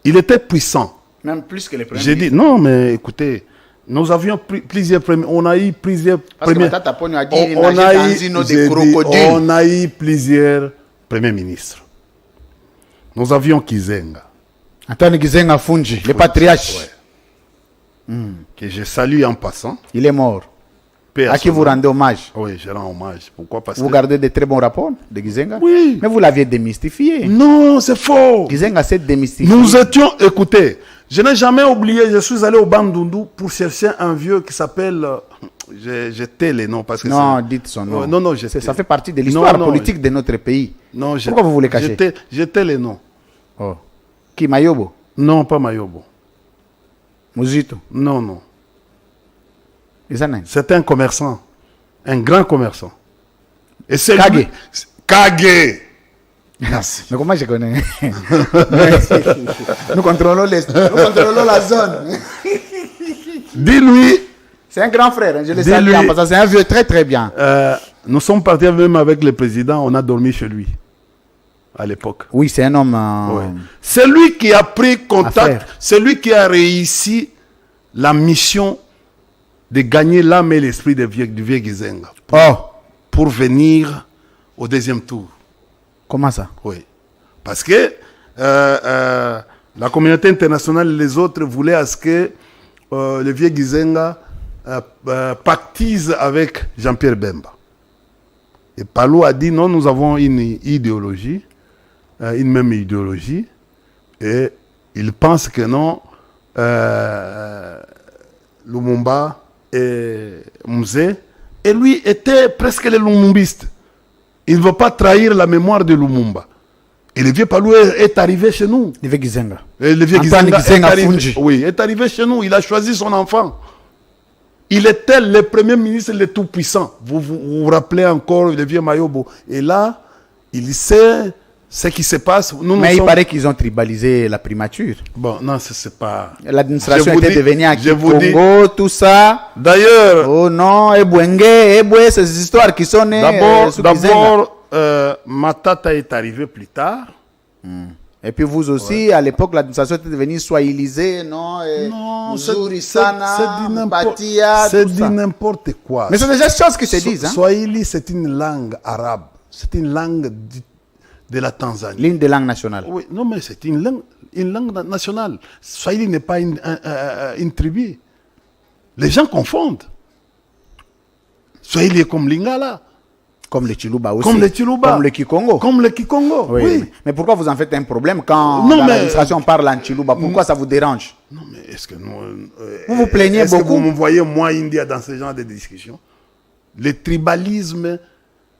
Il était puissant. Même plus que les premiers ministres. J'ai dit, non, mais écoutez, nous avions plusieurs premiers. On a eu plusieurs premiers. On a eu plusieurs premiers ministres. Nous avions Kizenga. Antoine Kizenga Fungi, le patriarche. Ouais. Que je salue en passant. Il est mort. À qui vous rendez hommage? Oui, je rends hommage. Pourquoi? Parce vous gardez de très bons rapports de Kizenga? Oui. Mais vous l'aviez démystifié. Non, c'est faux. Kizenga s'est démystifié. Nous étions, écoutez, je n'ai jamais oublié, je suis allé au Bandundu pour chercher un vieux qui s'appelle... J'ai tais les noms parce que non, dites son nom. Non, ça fait partie de l'histoire politique de notre pays. Non, pourquoi vous voulez cacher? J'ai tais les noms. Oh. Qui, Mayobo? Non, pas Mayobo. Muzito? Non. C'était un commerçant. Un grand commerçant. Et c'est Kage. Kage. Merci. Mais comment je connais? Nous contrôlons la zone. Dis-lui. C'est un grand frère, je le salue en passant. C'est un vieux très très bien. Nous sommes partis même avec le président, on a dormi chez lui. À l'époque. Oui, c'est un homme... Ouais. C'est lui qui a pris contact, c'est lui qui a réussi la mission de gagner l'âme et l'esprit du vieux Kizenga. Pour venir au deuxième tour. Comment ça? Oui. Parce que la communauté internationale et les autres voulaient à ce que le vieux Kizenga pactise avec Jean-Pierre Bemba. Et Palou a dit non, nous avons une idéologie, une même idéologie, et il pense que non, Lumumba et Mzee, et lui était presque le Lumumbiste. Il ne veut pas trahir la mémoire de Lumumba. Et le vieux Palou est arrivé chez nous. Le vieux Kizenga. Le vieux Kizenga est arrivé chez nous. Il a choisi son enfant. Il était le premier ministre le tout-puissant. Vous rappelez encore le vieux Mayobo. Et là, il sait ce qui se passe. Mais il paraît qu'ils ont tribalisé la primature. Bon, non, c'est pas... L'administration était devenue à Congo, tout ça. D'ailleurs... Oh non, Eboué, ces histoires qui sont nées D'abord, Matata est arrivé plus tard. Et puis vous aussi, à l'époque, l'administration était devenue swahililisée, non? Non, c'est dit n'importe quoi. Mais c'est déjà des choses qui se disent. Swahili, c'est une langue arabe. C'est une langue de la Tanzanie. L'une des langues nationales. Oui, non, mais c'est une langue nationale. Swahili n'est pas une tribu. Les gens confondent. Swahili est comme Lingala. Comme le Chiluba aussi. Comme le Chiluba. Comme le Kikongo. Comme le Kikongo, oui. Mais pourquoi vous en faites un problème quand Non, dans mais- l'administration parle en Chiluba? Pourquoi ça vous dérange? Non, mais est-ce que Vous vous plaignez est-ce beaucoup? que vous me voyez, moi, India, dans ce genre de discussions? Le tribalisme,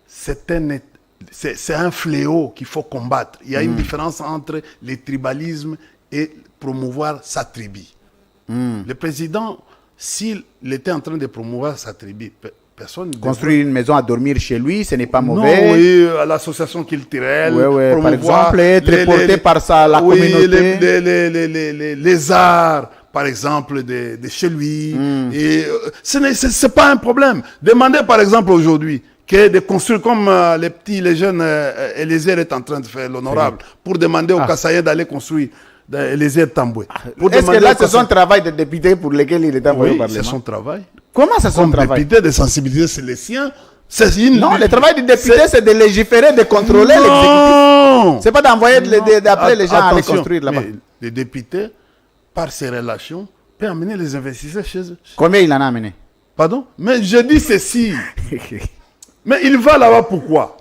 c'est un fléau qu'il faut combattre. Il y a une différence entre le tribalisme et promouvoir sa tribu. Le président, s'il était en train de promouvoir sa tribu, personne ne Construire une maison à dormir chez lui, ce n'est pas Non, mauvais. oui, à l'association culturelle. Ouais, par promouvoir exemple, être porté par la communauté. Les arts, par exemple, de chez lui. Et ce n'est pas un problème. Demandez, par exemple, aujourd'hui, que de construire comme les jeunes, Eliezer est en train de faire l'honorable, pour demander aux Kassaïens d'aller construire Eliezer Tamboué. Est-ce que là, c'est son travail de député pour lequel il est envoyé au Oui, Parlement? c'est son travail. Comment c'est son Comme travail? député de sensibiliser, c'est le sien. Non, le travail du député, c'est de légiférer, de contrôler l'exécutif. Non. C'est pas d'envoyer d'appeler les gens à aller Attention, construire là-bas. mais les députés, par ses relations, peuvent amener les investisseurs chez eux. Combien il en a amené? Pardon? Mais je dis ceci. Mais il va là-bas pourquoi?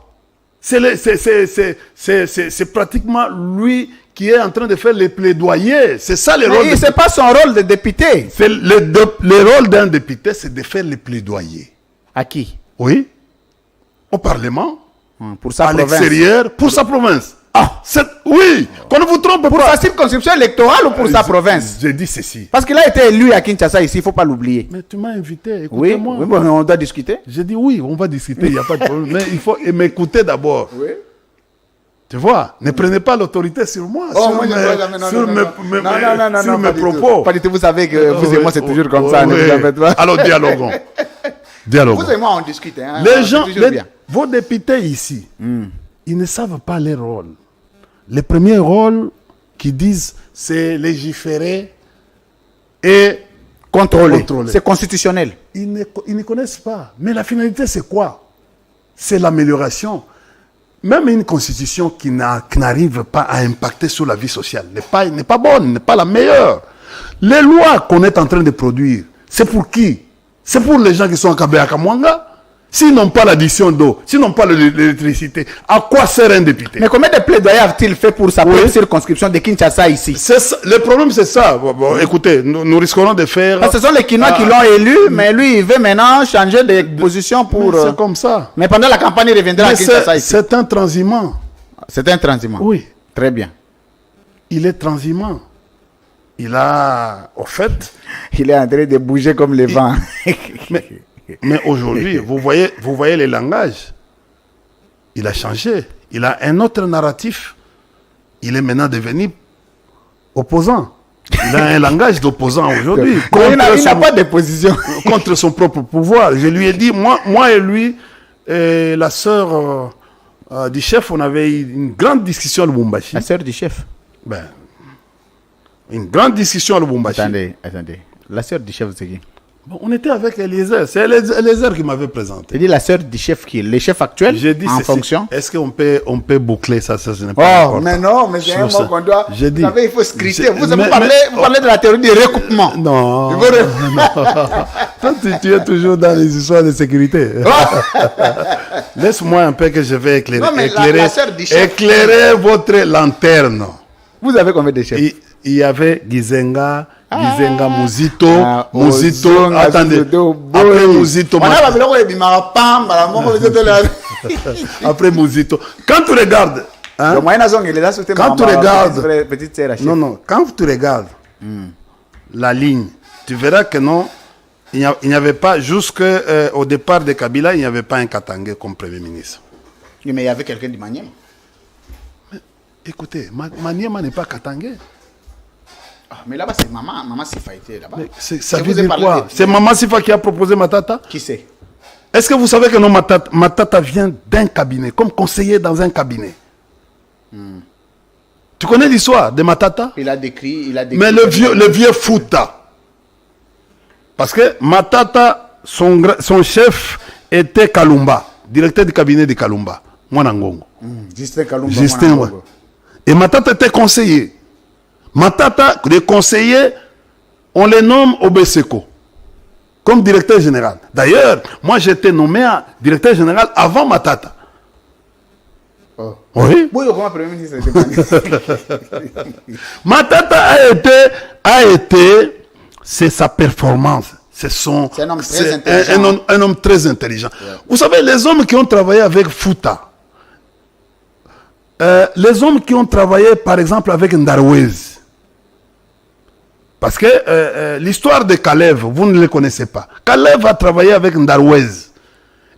C'est pratiquement lui qui est en train de faire les plaidoyers. C'est ça le rôle. Mais c'est pas son rôle de député. Le rôle d'un député, c'est de faire les plaidoyers. À qui? Oui. Au Parlement, Pour sa à province. l'extérieur, pour sa province. Oui, qu'on ne vous trompe Pour pas. sa circonscription électorale ou pour sa province? Je dis ceci. Parce qu'il a été élu à Kinshasa ici, il ne faut pas l'oublier. Mais tu m'as invité, Oui, écoutez-moi. oui, bon, on doit discuter. J'ai dit oui, on va discuter, il n'y a pas de problème. Mais il faut m'écouter d'abord. Oui. Tu vois, ne prenez pas l'autorité sur moi, Oh, sur moi, je mes- dois jamais- non, sur non, mes- non, mes- non, non, non, sur non, mes pas du tout. propos. Pas du tout, vous savez que vous et moi, c'est toujours comme Oui, ça, ne vous en faites pas. Alors dialoguons. Dialoguons. Vous et moi, on discute. Hein, Les c'est gens, toujours bien. vos députés ici, ils ne savent pas leur rôle. Le premier rôle qu'ils disent, c'est légiférer et Contrôler. Contrôler. C'est constitutionnel. ils ne connaissent pas. Mais la finalité, c'est quoi? C'est l'amélioration. Même une constitution qui n'arrive pas à impacter sur la vie sociale n'est pas bonne, n'est pas la meilleure. Les lois qu'on est en train de produire, c'est pour qui? C'est pour les gens qui sont à Kabeakamwanga. S'ils n'ont pas l'addition d'eau, s'ils n'ont pas l'électricité, à quoi sert un député? Mais combien de plaidoyers a-t-il fait pour sa propre circonscription de Kinshasa ici? Le problème, c'est ça. Bon, écoutez, nous risquerons de faire... Parce que ce sont les Kinois qui l'ont élu, mais lui, il veut maintenant changer de position pour... C'est comme ça. Mais pendant la campagne, il reviendra à Mais Kinshasa ici. c'est un transhumant. C'est un transhumant. Oui. Très bien. Il est transhumant. Il a, au fait... Il est en train de bouger comme les vents. Mais aujourd'hui, vous voyez les langages. Il a changé. Il a un autre narratif. Il est maintenant devenu opposant. Il a un langage d'opposant aujourd'hui. Il n'a pas de position. Contre son propre pouvoir. Je lui ai dit, moi et lui, et la sœur du chef, on avait eu une grande discussion à Lubumbashi. La sœur du chef. Ben, une grande discussion à Lubumbashi. Attendez. La sœur du chef, c'est qui? Bon, on était avec Eliezer. C'est Eliezer qui m'avait présenté. Tu dis la sœur du chef qui est le chef actuel J'ai dit en ceci. fonction? Est-ce qu'on peut boucler ça? Ça, ce n'est Oh, pas important. mais non, mais c'est un Sur mot ça. qu'on doit... J'ai dit. Vous savez, il faut scripter. Vous Mais- parlez de la théorie du recoupement. Non. Il faut Toi, tu es toujours dans les histoires de sécurité. Laisse-moi un peu que je vais éclairer, Non, mais la sœur du chef. éclairer votre lanterne. Vous avez combien de chefs? Il y avait Gizenga, Muzito, Muzito. Ozonga, Attendez. Zudo, Après Boy. Muzito. On a biloko ebimaka pamba, la moko bezoto la- Après Muzito. Quand tu regardes. Hein, Le moyen azong, il est là, c'était Quand tu maman, regardes- petite sœur à chef. non, quand tu regardes la ligne, tu verras que non, il n'y avait pas, jusqu'au départ de Kabila, il n'y avait pas un Katangé comme Premier ministre. Oui, mais il y avait quelqu'un du Maniema. Écoutez, Maniema n'est pas Katangé. Ah, mais là-bas, c'est maman Sifa était là-bas. Ça Je veut vous ai dire parlé quoi? de- C'est Maman Sifa qui a proposé Matata? Qui c'est? Est-ce que vous savez que non, Matata vient d'un cabinet, comme conseiller dans un cabinet? Tu connais l'histoire de Matata? Il a décrit... Mais le vieux Fouta. Parce que Matata, son chef était Kalumba, directeur du cabinet de Kalumba, Mwanangongo. Justin Kalumba. Justin, Mwana ouais. Kongo. Et Matata était conseiller. Matata, les conseillers, on les nomme Obeseko. comme directeur général. D'ailleurs, moi j'étais nommé directeur général avant Matata. Oh. Oui. Oui, comment Premier ministre Matata a été, c'est sa performance. C'est un homme très intelligent. Un homme très intelligent. Yeah. Vous savez, les hommes qui ont travaillé avec Fouta, les hommes qui ont travaillé par exemple avec Ndarwez, parce que l'histoire de Kalev, vous ne le connaissez pas. Kalev a travaillé avec Ndarwez.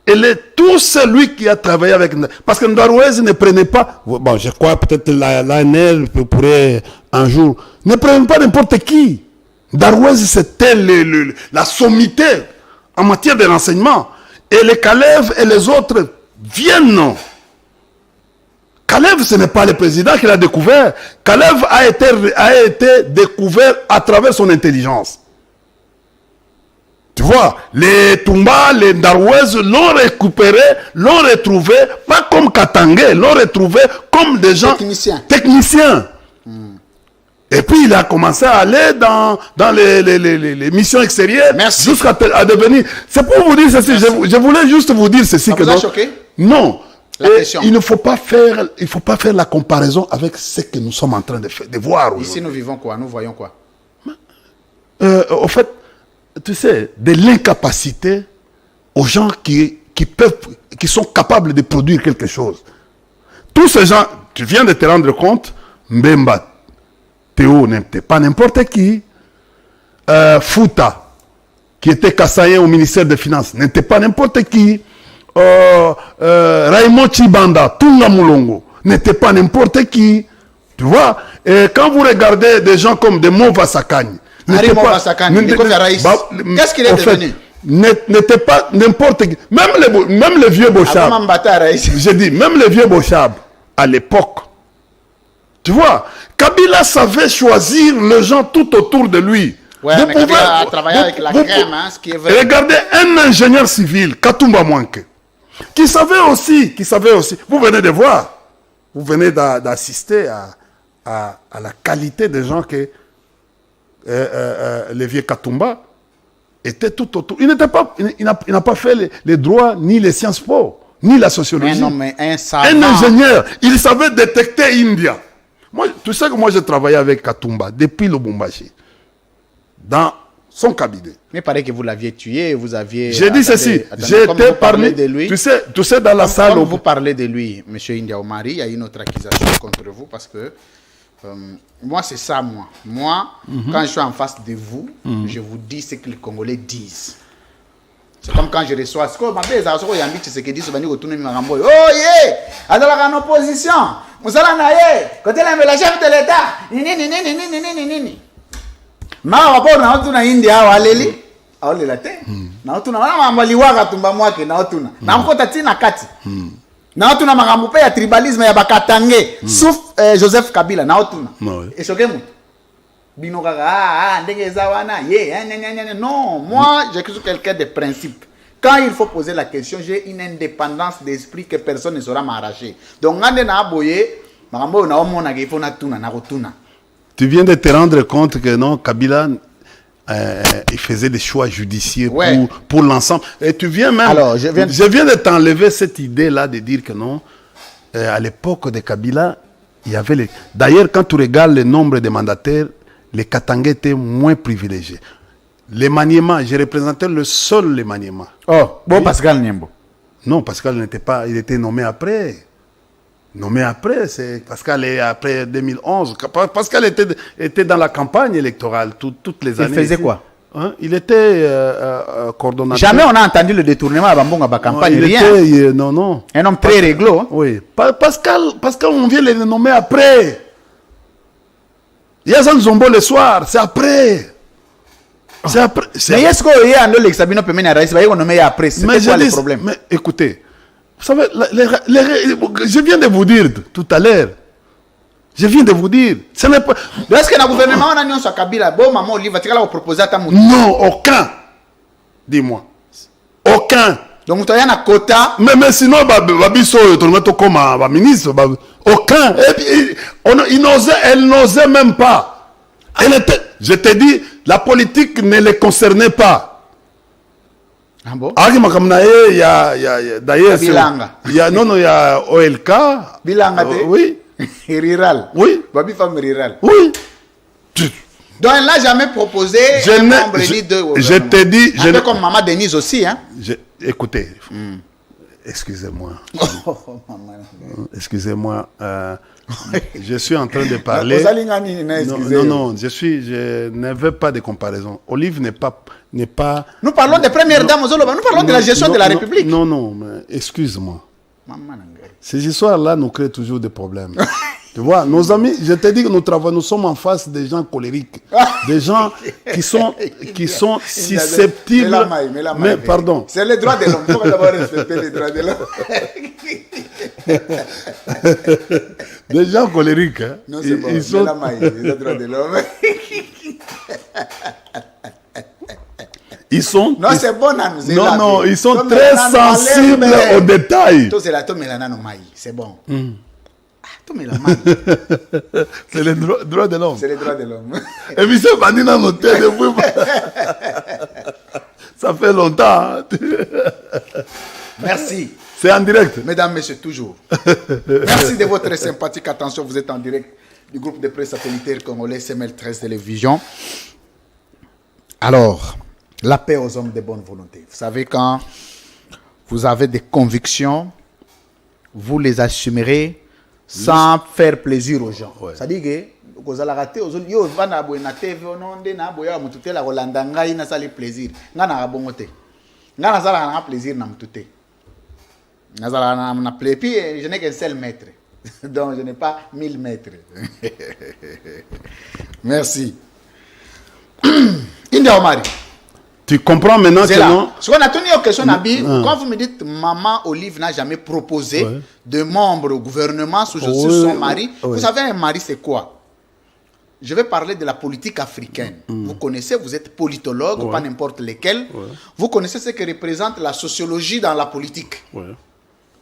Et tout celui qui a travaillé avec Ndarwez, parce que Ndarwez ne prenait pas, bon, je crois peut-être l'ANL pourrait un jour, ne prenait pas n'importe qui. Ndarwez, c'était la sommité en matière de renseignement. Et les Kalev et les autres viennent. Kalev, ce n'est pas le président qui l'a découvert. Kalev a été découvert à travers son intelligence. Tu vois, les Tumba, les Ndarwez l'ont récupéré, l'ont retrouvé, pas comme Katangé, l'ont retrouvé comme des gens techniciens. Et puis il a commencé à aller dans les missions extérieures jusqu'à devenir. C'est pour vous dire ceci, je voulais juste vous dire ceci. Ça vous a choqué? Non. Il ne faut pas faire, la comparaison avec ce que nous sommes en train de voir. Ici, nous vivons quoi? Nous voyons quoi? Au fait, tu sais, de l'incapacité aux gens qui sont capables de produire quelque chose. Tous ces gens, tu viens de te rendre compte, Mbemba, Théo n'était pas n'importe qui. Fouta, qui était Kassayen au ministère des Finances, n'était pas n'importe qui. Raymond Chibanda, Tunga Moulongo, n'était pas n'importe qui. Tu vois, et quand vous regardez des gens comme des Mova Sakani, qu'est-ce qu'il est devenu? N'était pas n'importe qui. Même les vieux Bochab. Je dis, même les vieux Bochab, à l'époque. Tu vois, Kabila savait choisir les gens tout autour de lui. Ouais, mais Kabila a travaillé avec la crème, hein, ce qui est vrai. Regardez un ingénieur civil, Katumba Mwanke, qui savait aussi. Vous venez de voir. Vous venez d'assister à la qualité des gens que le vieux Katumba était tout autour. Il n'a pas fait les droits, ni les sciences po, ni la sociologie. Mais un ingénieur. Il savait détecter India. Moi, tu sais que moi, j'ai travaillé avec Katumba depuis Lubumbashi, dans son cabinet. Mais il paraît que vous l'aviez tué, vous aviez... J'ai dit ceci, j'ai été parmi... de lui, tu sais, dans la salle... Comme vous parlez de lui, M. India Omari, il y a une autre accusation contre vous parce que... moi, c'est ça, moi. Moi, quand je suis en face de vous, je vous dis ce que les Congolais disent. C'est comme quand je reçois... Oh, yeah! Alors, en opposition, vous allez en aller, côté la chef de l'État. Ma rapport na otuna India waleli aolela te na otuna wana maliwaka tumba mwake na otuna na mkota tina kati na otuna makambo pe ya tribalisme ya bakatange sauf Joseph Kabila na otuna esoke mutu bino kaka ndenge za wana non, moi je suis quelqu'un de principe. Quand il faut poser la question, j'ai une indépendance d'esprit que personne ne saura m'arracher. Donc ngande na aboye makambo na omona ke fona tuna na rotuna. Tu viens de te rendre compte que non, Kabila, il faisait des choix judicieux pour l'ensemble. Et tu viens même... Alors, je viens de t'enlever cette idée-là de dire que non, à l'époque de Kabila, il y avait les... D'ailleurs, quand tu regardes le nombre de mandataires, les Katangais étaient moins privilégiés. Les Maniema, j'ai représenté le seul les Maniema. Oh, bon, oui. Pascal Niembo. Non, Pascal n'était pas... Il était nommé après. C'est Pascal est après 2011. Pascal était dans la campagne électorale toutes les années. Il faisait quoi? Il était coordonnateur. Jamais on a entendu le détournement à Bambonga la campagne. Non. Un homme très réglo. Hein? Oui. Pascal, on vient le nommer après. Yazan Zombo le soir, c'est après. C'est après. Mais est-ce qu'il y a un Sabino Pemena Raïs, il va nommer après. C'est quoi le problème? Mais écoutez. Vous savez, je viens de vous dire tout à l'heure. Ce n'est pas... Est-ce que le gouvernement a mis sur Kabila, bon maman Olive, tu vas proposer à ta mouton? Non, aucun. Dis-moi. Aucun. Donc tu as un quota. Mais sinon, comme ministre, aucun. Elle n'osait même pas. Je te dis, la politique ne les concernait pas. Ah bon? Ah, il y a d'ailleurs. Bilanga. Il y a, non, il y a OLK. Bilanga, oui. Rural. Oui. Babi femme rural. Oui. Donc, elle n'a jamais proposé un membre ni deux. Je te dis. Un peu comme Maman Denise aussi, hein? Écoutez, excusez-moi. Excusez-moi. Je suis en train de parler. Non, je ne veux pas de comparaison. Olive n'est pas. Nous parlons des premières dames, nous parlons de la gestion de la République. Non, mais excuse-moi. Ces histoires-là nous créent toujours des problèmes. Tu vois, nos amis, je te dis que nous sommes en face des gens colériques, des gens qui sont susceptibles. Mais pardon. C'est les droits de l'homme. Il faut d'abord respecter les droits de l'homme. Des gens colériques. Hein. Non, c'est bon. Ils sont les droits de l'homme. Ils sont. Non, c'est bon. Non, ils sont très sensibles aux détails. C'est bon. C'est les droits de l'homme. C'est les droits de l'homme. Et puis c'est bandit dans l'hôtel depuis. Ça fait longtemps. Merci. C'est en direct. Mesdames, messieurs, toujours. Merci de votre sympathique attention. Vous êtes en direct du groupe de presse satellitaire congolais CML13 Télévision. Alors, la paix aux hommes de bonne volonté. Vous savez, quand vous avez des convictions, vous les assumerez sans faire plaisir aux gens. Ouais. C'est-à-dire que vous allez rater aux autres. Yo, va na boy na TV, on de na boy, on mutute la Rolanda, ngai na sali plaisir. Nga na bongote. Nga na sala na plaisir na mutute. Na sala na plaisir. Puis je n'ai qu'un seul maître, donc je n'ai pas 1000 maîtres. Merci. India Omari. Tu comprends maintenant que non? Ce qu'on a tenu aux questions, Nabi, quand vous me dites Maman Olive n'a jamais proposé de membre au gouvernement sous son mari, vous savez, un mari, c'est quoi? Je vais parler de la politique africaine. Vous connaissez, vous êtes politologue, pas n'importe lequel. Vous connaissez ce que représente la sociologie dans la politique.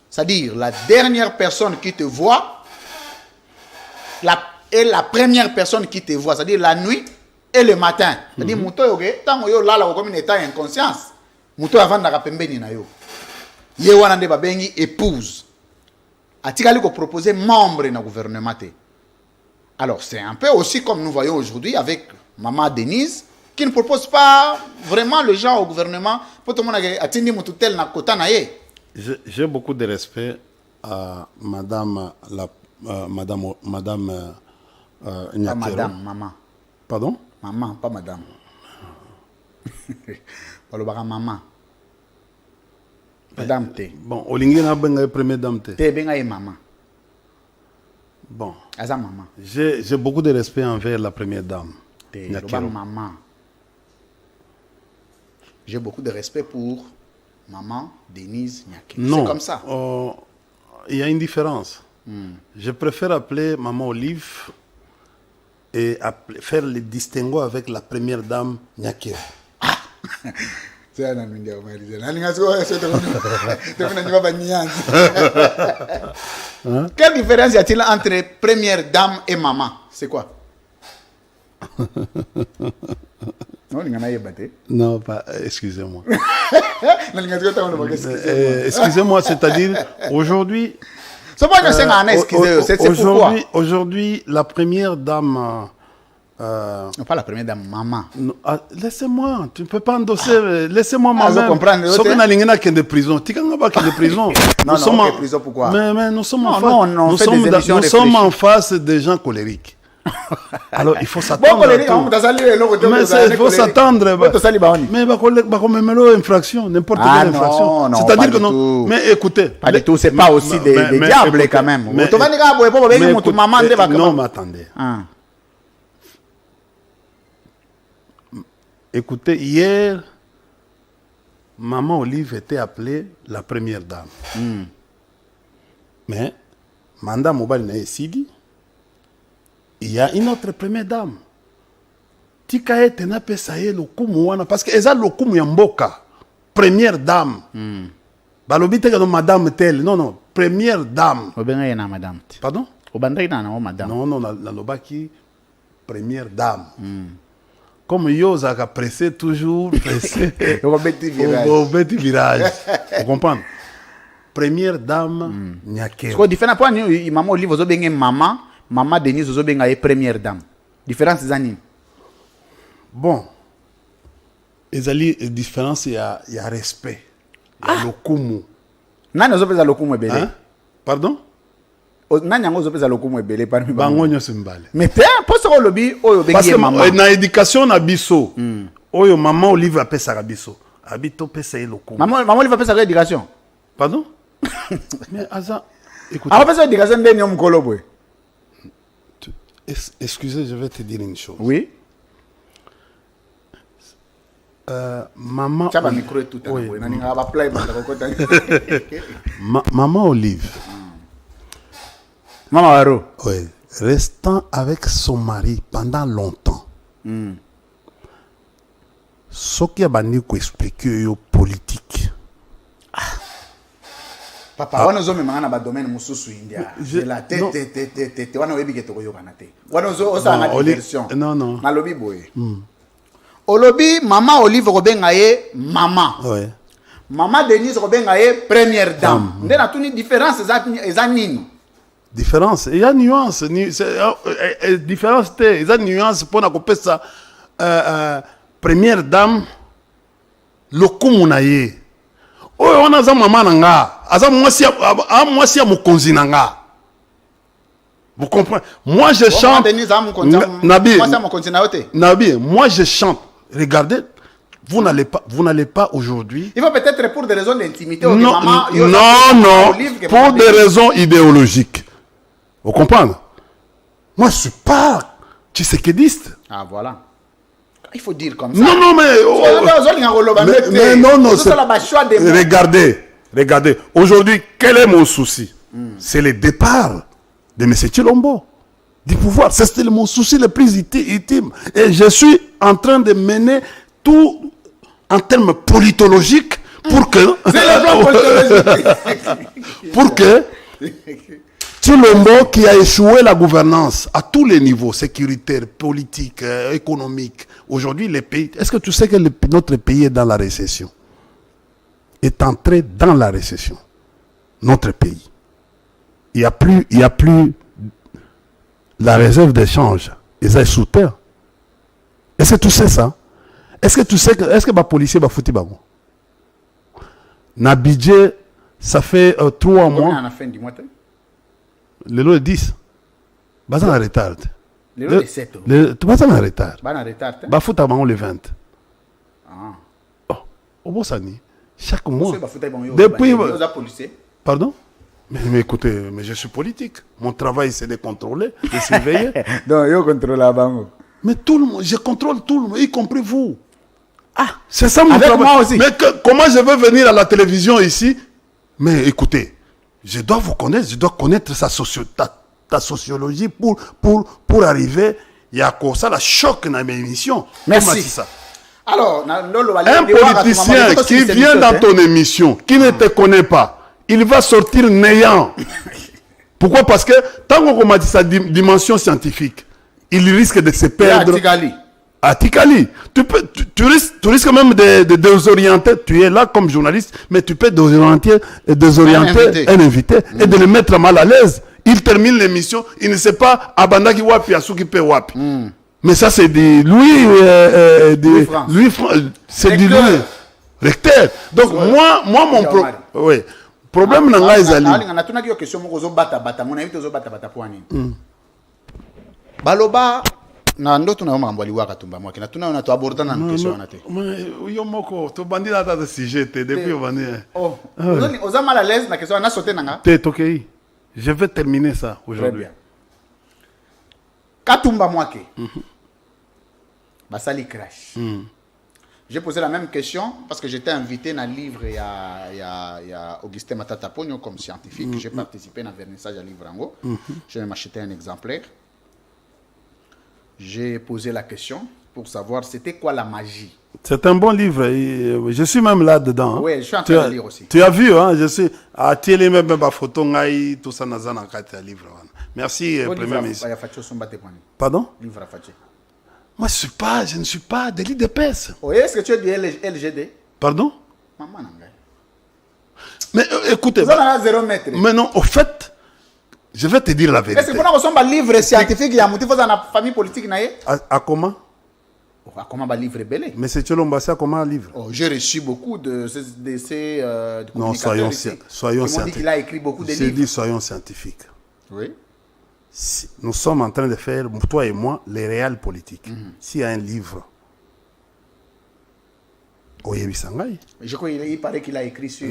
C'est-à-dire, la dernière personne qui te voit est la première personne qui te voit. C'est-à-dire, la nuit et le matin. C'est-à-dire, tant que yo là, comme une état inconscience, muto avant na kapembeni na yo. Ye wana nde babengi épouse. Atikali ko proposer membre na gouvernement. Alors, c'est un peu aussi comme nous voyons aujourd'hui avec Maman Denise, qui ne propose pas vraiment le genre au gouvernement. Pour tout le monde, atindi mututel na kota na ye. J'ai beaucoup de respect à Madame Nyakero. Madame, maman. Pardon? Maman, pas madame. Maman. Madame T. Bon, Olingi n'a pas première dame T. T benga maman. Bon. Asa maman. J'ai beaucoup de respect envers la première dame. T. Maman. J'ai beaucoup de respect pour Maman Denise Nyakero. Non. C'est comme ça. Il y a une différence. Je préfère appeler Maman Olive et faire le distinguo avec la première dame Nyakero. C'est un ami de Quelle différence y a-t-il entre première dame et maman? C'est quoi? Non, pas, excusez-moi. Excusez-moi, c'est-à-dire, aujourd'hui... Aujourd'hui, la première dame... non, pas la première dame, maman. Laissez-moi, tu ne peux pas endosser. Laissez-moi moi-même. Sauf que n'a qu'un de prison. Tu n'as pas qu'un de prison. Non, non, prison, pourquoi? Mais nous sommes nous sommes en face des gens colériques. Alors il faut s'attendre. Il faut s'attendre. Mais il infraction, n'importe quelle infraction. C'est-à-dire que non. Mais écoutez. Pas du tout, c'est pas aussi des diables quand même. Non, mais attendez. Écoutez, hier, Maman Olive était appelée la première dame. Mais, Manda Mobile n'a Sidi, il y a une autre première dame. Tika ete na pesa ye lokumu wana parce que eza lokumu ya mboka. Première dame. Balobite que madame telle. Non, première dame. Obenga yena madame. Pardon? Obanda yena na madame. Non, la lobaki première dame. comme yo a pressé toujours pressé Au petit virage. au petit virage. Vous comprenez? Première dame Nyake. Parce que différent point maman Olive ozo benga maman Denise ozo benga ye première dame. Différence zani. Bon. Ezali différence il y a respect. Il y a lokumu. Nani ozo pesa lokumu ebele? Hein? Pardon? Nani yango ozo pesa lokumu ebele parmi Bango nyoso mbale. Mais pour ça lobi oyo benga Parce que maman. na éducation na biso. Oyo maman Olive apesa ka biso. Habito pesa ye lokumu. Maman Olive pesa ka éducation. Pardon? Mais Aza, écoute. Alors pesa éducation ndeni omkolo boy. Excusez, je vais te dire une chose. Oui. Maman. Ça va micro tout à l'heure. Nani nga ba play ba kokota. Maman Olive. Maman Waro. Oui. Restant avec son mari pendant longtemps. Ce qui a banni ko expliquer yo politique. Papa, wana zo memanga na ba domaine mususu india. C'est la tete wana webi ke toko yokana te. Wana zo osa na diversion. Non. Na lobi boye. Olobi maman Olive Robenga ye maman. Ouais. Maman Denise Robenga ye première dame. Nde na tuni différence eza nini? Différence, il y a nuance, différence il y a nuance pour na kopesa première dame lokumu na ye. Oyo wana za mama na nga, aza mwasi ya mokonzi na nga. Vous comprenez? Moi je chante. Nabi, moi je chante. Regardez, vous n'allez pas aujourd'hui. Il faut peut-être pour des raisons d'intimité. Non, pour des raisons idéologiques. Vous comprenez? Moi je suis pas tshisekidiste. Ah voilà. Il faut dire comme ça. Non, mais non, regardez. Aujourd'hui, quel est mon souci? C'est le départ de M. Tshilombo du pouvoir. C'est mon souci le plus intime. Et je suis en train de mener tout en termes politologiques pour que... pour que Tshilombo, qui a échoué la gouvernance à tous les niveaux, sécuritaire, politique, économique. Aujourd'hui, les pays... Est-ce que tu sais que notre pays est dans la récession? Est entré dans la récession. Notre pays. Il n'y a plus la réserve d'échange. Ils sont sous terre. Est-ce que tu sais ça? Est-ce que tu sais que... Est-ce que les policiers vont foutre bago? Na budget, ça fait 3 mois. À la fin du mois. Le lot est 10. Baza en retard. Le lot est 7. Tu vas en retard. Baza en retard. Ba fouta bango le 20. Ah. Oh, au bon sani. Chaque mois. Depuis. Pardon? Mais écoutez, mais je suis politique. Mon travail, c'est de contrôler, de surveiller. Donc, yo contrôle la banque. Mais tout le monde, je contrôle tout le monde, y compris vous. Ah, c'est ça mon avec travail. Moi aussi. Mais comment je veux venir à la télévision ici? Mais écoutez, je dois vous connaître, je dois connaître ta sociologie pour arriver. Il y a quoi ça, la choc dans mes émissions. Merci. Ça? Alors, un politicien qui vient dans ton émission, qui ne te connaît pas, il va sortir néant. Pourquoi? Parce que tant qu'on m'a dit sa dimension scientifique, il risque de se perdre. À Tikali. Tu risques même de désorienter. Tu es là comme journaliste, mais tu peux désorienter un invité et de le mettre mal à l'aise. Il termine l'émission, il ne sait pas Abandaki Wapi, Asuki Pe Wapi. Mais ça, c'est de Louis c'est du Louis. Recteur. Donc, moi, mon problème. Oui. Problème n'a pas été. Baloba. Na ndo tuna mambo aliwaka tumba mwake na tuna na tuaborda na question na te. Yo moko to bandila ta sujet te depuis vani. Oh. Oza mal à l'aise na question na sauter nanga. Te tokei. Je vais terminer ça aujourd'hui. Katumba mwake. Basali crash. J'ai posé la même question parce que j'étais invité dans le livre il y a Augustin Matata Pogno comme scientifique, j'ai participé dans le vernissage à livre Ango. Je vais m'acheter un exemplaire. J'ai posé la question pour savoir c'était quoi la magie. C'est un bon livre. Je suis même là-dedans. Oui, je suis en train de lire aussi. Tu as vu, hein? Je suis à télé même ma photo, tout ça dans un livre. Merci, Premier ministre. Pardon? Moi, je ne suis pas de l'IDPS. Oui, est-ce que tu es du LGD? Pardon? Maman Nangai. Mais écoutez, Vous avez 0 mètre. mais non, au fait, je vais te dire la vérité. Est-ce que vous avez un livre scientifique qui a monté dans la famille politique? À comment? Comment un livre belé? Mais c'est Tchelombassé, comment un livre? J'ai reçu beaucoup de ces non, soyons scientifiques. Ils m'ont dit qu'il a écrit beaucoup de livres. J'ai dit soyons scientifiques. Oui. Si nous sommes en train de faire, toi et moi, les réels politiques. S'il y a un livre, Je crois qu'il paraît qu'il a écrit sur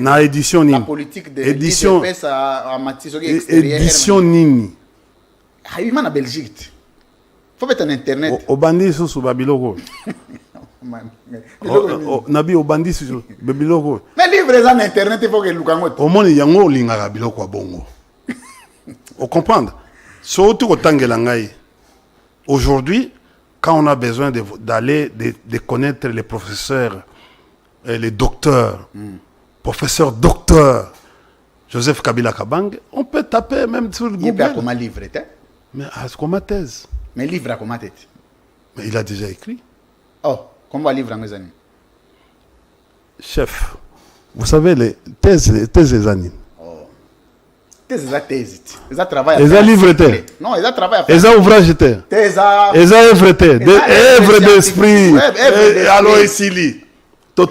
la politique de édition à Matissogi extérieur. Édition Nini. Ah, il m'a en Belgique. Faut mettre en internet. Au bandit sous Babiloko. Nabi au bandit sous Babiloko. Mais livre en internet, il faut que Lukangot. Au monde yango linga Babiloko bongo. Vous comprenez? Surtout au Tangelangai. Aujourd'hui, quand on a besoin d'aller de connaître les professeurs, les docteurs, professeur docteur Joseph Kabila Kabang, on peut taper même sur le Google. Il peut comment livre, mais comme ma thèse. Mais livre à comment tête? Mais il a déjà écrit. Oh, comment livre en mes années? Chef, vous savez les thèses des années. Oh. Thèse, ils travaillent. Ils ont livre. Non, ils travaillent. Ils ont ouvrage. Ils ont œuvre. Œuvre d'esprit. Alors ici. Mais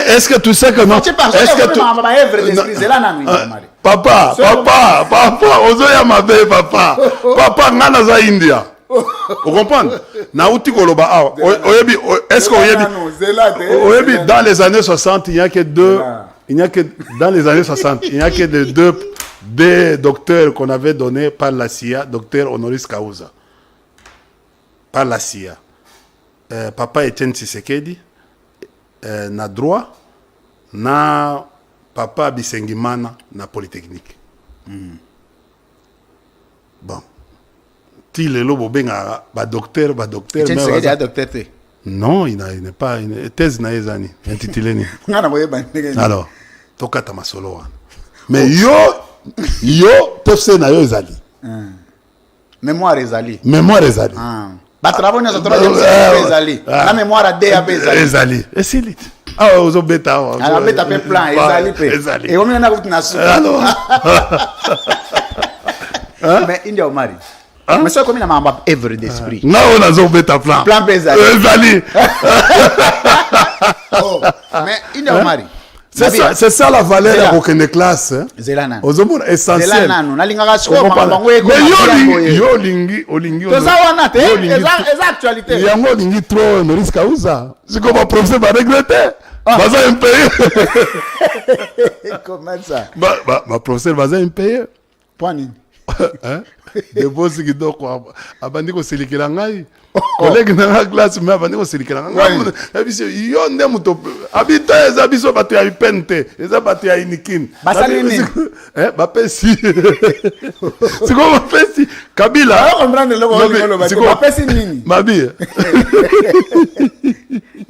est-ce que tu sais que non? Est-ce que tu... Papa, ozoya mabe papa. Papa ngana za India. Vous comprenez? Nauti koloba awa. Oyebi, est-ce que oyebi dans les années 60, il n'y a que deux dans les années 60, il n'y a que deux docteurs qu'on avait donnés par la CIA, docteur honoris causa. Par la CIA. Papa Etienne Tshisekedi na droit na papa Bisengimana na polytechnique. Bon. Ti lelo bobenga ba docteur Etienne Tshisekedi a docteur te? Non, il n'est pas une thèse na ezani intitulé ni. Alors, tokata masolo wana. Mais yo tefse na yo ezali. Mémoire ezali. Batravo na troisième cycle ezali. La mémoire a DAB ezali. Ezali. Ah, ozo beta. Ah, beta pe plan ezali pe. Et on na kuti na su. Alors. Mais India Omari. Mais ça comme il a ma œuvre d'esprit. Non, on a zo beta plan. Plan ezali. Ezali. Oh, mais India Omari. C'est ça la valeur de aucune classe. Zelana. Ozomon essentiel. Zelana no nalinga siko bango eko. Mais yo lingi. To za wana te, eza actualité. Yango lingi trop no risque usa. Siko ba professeur ba regretter. Baza impayé. Comment ça? Ma professeur baza impayé. Point. Hein? De boss qui donc abandi ko silikela ngai. Collègue na la classe mais abandi ko silikela ngai. Abiso yo nde muto habita eza biso bato ya ipente, eza bato ya inikin. Basalini. Ba pesi. Siko ba pesi. Kabila. On comprend le logo ba pesi nini? Mabi.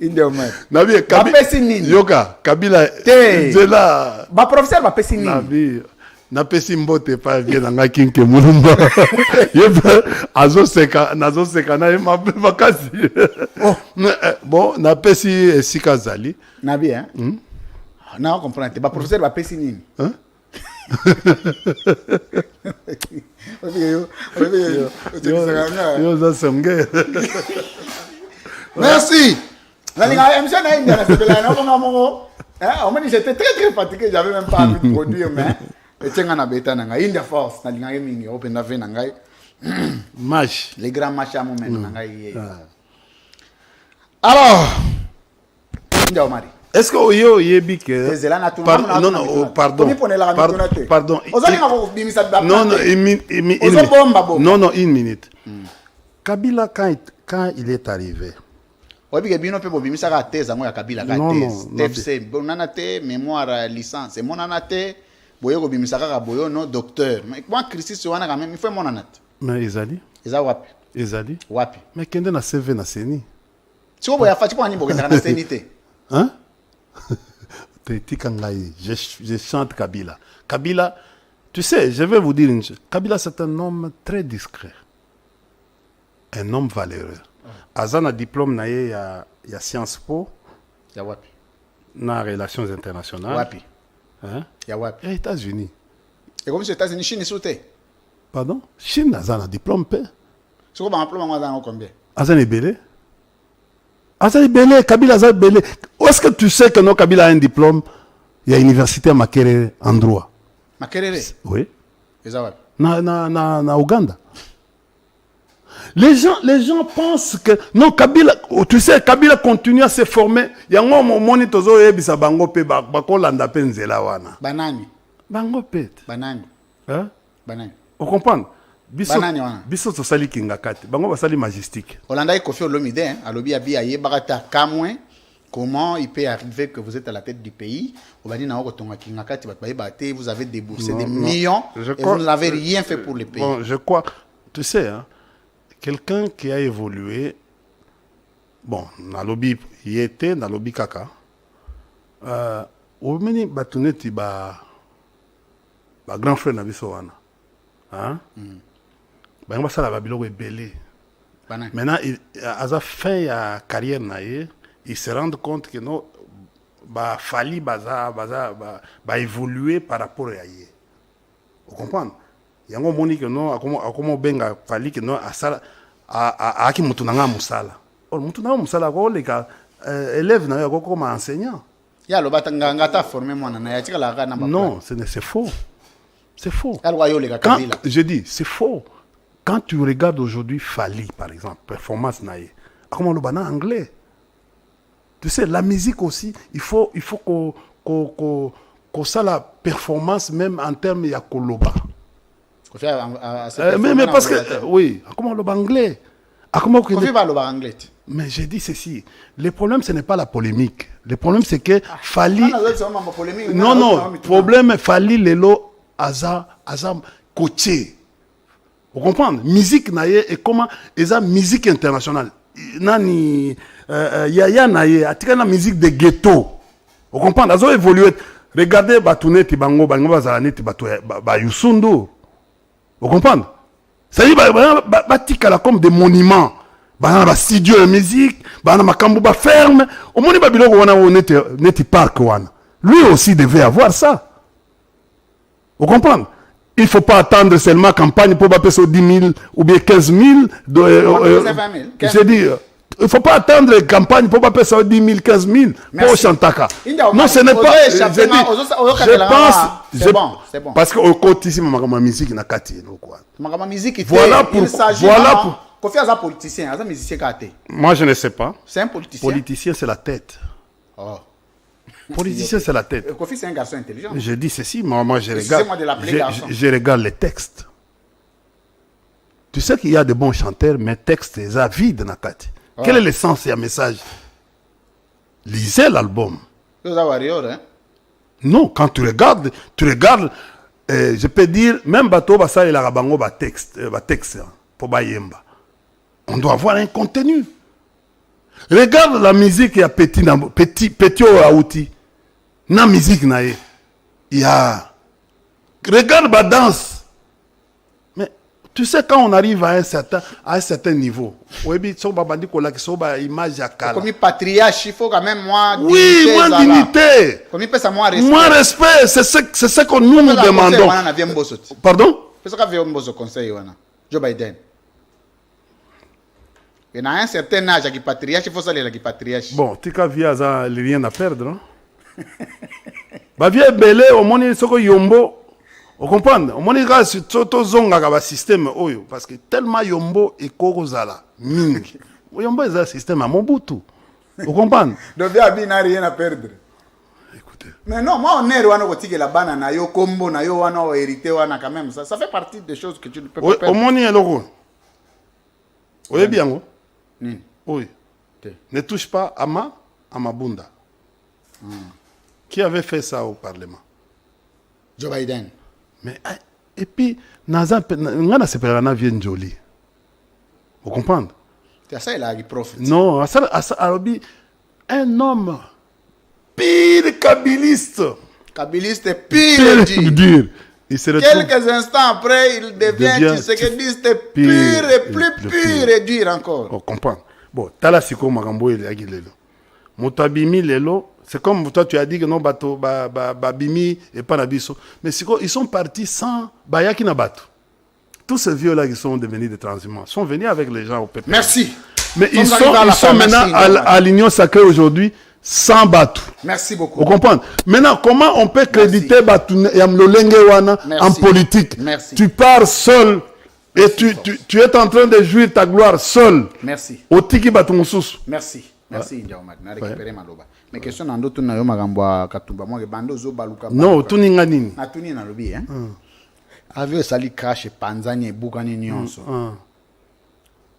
India man. Nabi Kabila. Ba pesi nini? Yoka, Kabila. Zela. Ba professeur ba pesi nini? Nabi. Na pesi mbote pa bien nga kinke mulumba yeba azoseka na makasi. Bon na pesi esika zali na bien na comprendre ba professeur ba pesi nini yo za semge. Merci la ligne émission na India na sebela na mongo on m'a dit j'étais très fatigué, j'avais même pas envie de produire mais etenga na beta na ngai India Force na linga mingi open na ve na ngai match les grands matchs à moment na ngai. Alors India Omari, est-ce que yo yebi que non pardon non une minute. Kabila quand il est arrivé obi bino pe bobimisa ka thèse ngo ya Kabila ka thèse TFC bonana te mémoire licence monana te boyeko bimisa ka boyo no docteur mais moi Christ wana quand même il faut monana te mais ezali wapi mais kende na CV na seni siko boya fati kwa nyimbo kenda na seni te hein te tikangai je chante Kabila tu sais je vais vous dire une chose. Kabila c'est un homme très discret, un homme valeureux. Azana diplôme na ye ya Sciences Po. Ya wapi? Na relations internationales. Wapi? Hein? Ya wapi? Les États-Unis. Et comme aux États-Unis, Chine sauté. Pardon? Chine azana diplôme pe. C'est quoi un diplôme à combien? Azana belé. Azana belé, Kabila azana belé. Où est-ce que tu sais que non Kabila a un diplôme? Il y a université à Makerere en droit. Makerere? Oui. Et ça wapi? Na Ouganda. Les gens pensent que non Kabila, tu sais Kabila continue à se former. Il y a un moment tozo ebisa bango pe bakolanda pe nzela wana. Banani. Bango pe. Banani. Hein? Banani. Vous comprenez? Banani wana. Biso to sali kingakati. Bango basali majestique. Hollanda Kofi Olomide hein, à lobby abi aye barata kamwe. Comment il peut arriver que vous êtes à la tête du pays? Vous avez déboursé des millions et vous n'avez rien fait pour le pays. Bon, je crois, tu sais, hein, quelqu'un qui a évolué, bon, dans le lobby, il était dans le lobby kaka. Au meni batuneti ba grand frère nabiso wana. Hein? Ba ngba sala ba biloko ebele. Maintenant, à la fin de la carrière il se rend compte que non, bah fali bah évoluer par rapport à hier. Vous comprenez? Il y a un moment que non, comment benga fali que non à ça à qui mutunanga musala. Or mutunanga musala quoi les gars élèves na quoi comme enseignant. Ya lo batanga ngata formé moi na ya tika la na ba. Non, c'est faux. C'est faux. Quand je dis c'est faux. Quand tu regardes aujourd'hui Fali par exemple, performance naïe, comment le bana anglais. Tu sais, la musique aussi, il faut qu'on ça la performance même en termes de Koloba. Mais parce que, oui, comment le anglais? Mais j'ai dit ceci, le problème ce n'est pas la polémique. Le problème c'est que Fali... Non, problème Fali Lelo Aza Koché. Vous comprenez? Musique naïe et comment et ça musique internationale. Nani Yaya naïe atika na musique de ghetto. Vous comprenez? Azo évolué. Regardez Batuneti bango bazalani batu ba Yusundu. Vous comprenez? Ça dit batika comme des monuments. Ba studio de musique, ba makambo ba ferme. Au moni ba biloko wana neti park wana. Lui aussi devait avoir ça. Vous comprenez? Il ne faut pas attendre seulement campagne pour passer aux 10 000 ou bien 15 000. Je dis, il ne faut pas attendre campagne pour passer aux 10 000, 15 000 pour Chantaka. Non, ce n'est pas. Je pense. C'est bon, c'est bon. Parce qu'au côté ici, ma musique n'a qu'à tirer. Ma musique, voilà pour. Kofi est un politicien, un musicien kate. Moi, je ne sais pas. C'est un politicien. Politicien, c'est la tête. Oh. Politicien, c'est la tête. Kofi, c'est un garçon intelligent. Je dis ceci, moi je regarde. Je regarde les textes. Tu sais qu'il y a de bons chanteurs, mais textes, ils sont vides dans la tête. Quel est le sens et le message? Lisez l'album. Non, quand tu regardes, je peux dire, même Bato Basa et la Rabango, texte, pour Bayemba. On doit avoir un contenu. Regarde la musique, il y a petit Aouti. Na musique, il y a. Regarde la danse. Mais tu sais, quand on arrive à un certain niveau, oui, comme patriarche, il faut quand même moins dignité. Oui, moins dignité. Moins respect. C'est ce que nous demandons. Pardon? C'est ce que conseil Joe Biden. Il y a un certain âge qui patriarche, il faut saluer la patriarche. Bon, tu as vu rien à perdre, non? Bah vieux belé au monde il soko yombo. Vous comprenez? Au monde il si toto zonga ka système oyo parce que tellement yombo et kokozala mingi. Yombo est un système à Mobutu. Vous comprenez? Donc il n'a rien à perdre. Écoutez. Mais non, moi on est wana kotike la banana yo kombo na yo wana hérité wana quand même ça fait partie des choses que tu ne peux pas perdre. Au monde il loko. Oui bien. Oui. Ne touche pas à ma bunda. Qui avait fait ça au Parlement? Joe Biden. Mais, et puis, Naza vient joli. Vous comprenez? C'est ça, il a profite. Non, un homme pire kabiliste. Kabiliste pire dur. Il se retrouve... Quelques instants après, il devient tshisekidiste pur et plus pur et dur encore. On comprend. Bon, tala siko makambo il yaki lelo. Motabimi lelo, c'est comme toi tu as dit que non bato bimi et pas nabiso. Mais siko ils sont partis sans bayaki na bato. Tous ces vieux là qui sont devenus des transhumants sont venus avec les gens au PP. Merci. Mais ils sont maintenant à l'Union sacrée aujourd'hui sans bateau. Merci beaucoup. Vous comprenez? Maintenant, comment on peut créditer Batou en politique? Merci. Tu pars seul et tu es en train de jouir ta gloire seul. Merci. Au tiki Batou Moussous. Merci. Merci, Ndiaoumad. Na récupéré Maloba. Mais question dans d'autres, na yo magamba katumba moi bando zo baluka. Non, tout ninga nini. Na tuni na lobi hein. Avec sali crash panzani bukani nyonso.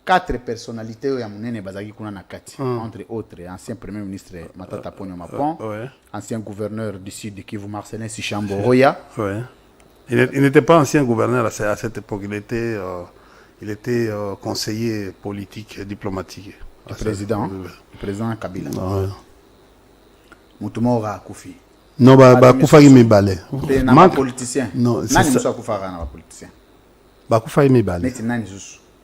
4 personnalités ya munene bazaki kuna na kati, entre autres ancien premier ministre Matata Ponyo Mapon, ancien gouverneur du sud de Kivu Marcelin Sichambo Roya. Ouais. Il n'était pas ancien gouverneur à cette époque, il était conseiller politique et diplomatique. Le président Kabila. Mutumora Koufi. Non, Koufa qui me balait. Un politicien. Non, c'est ça. Koufa un politicien. Koufa qui me balait.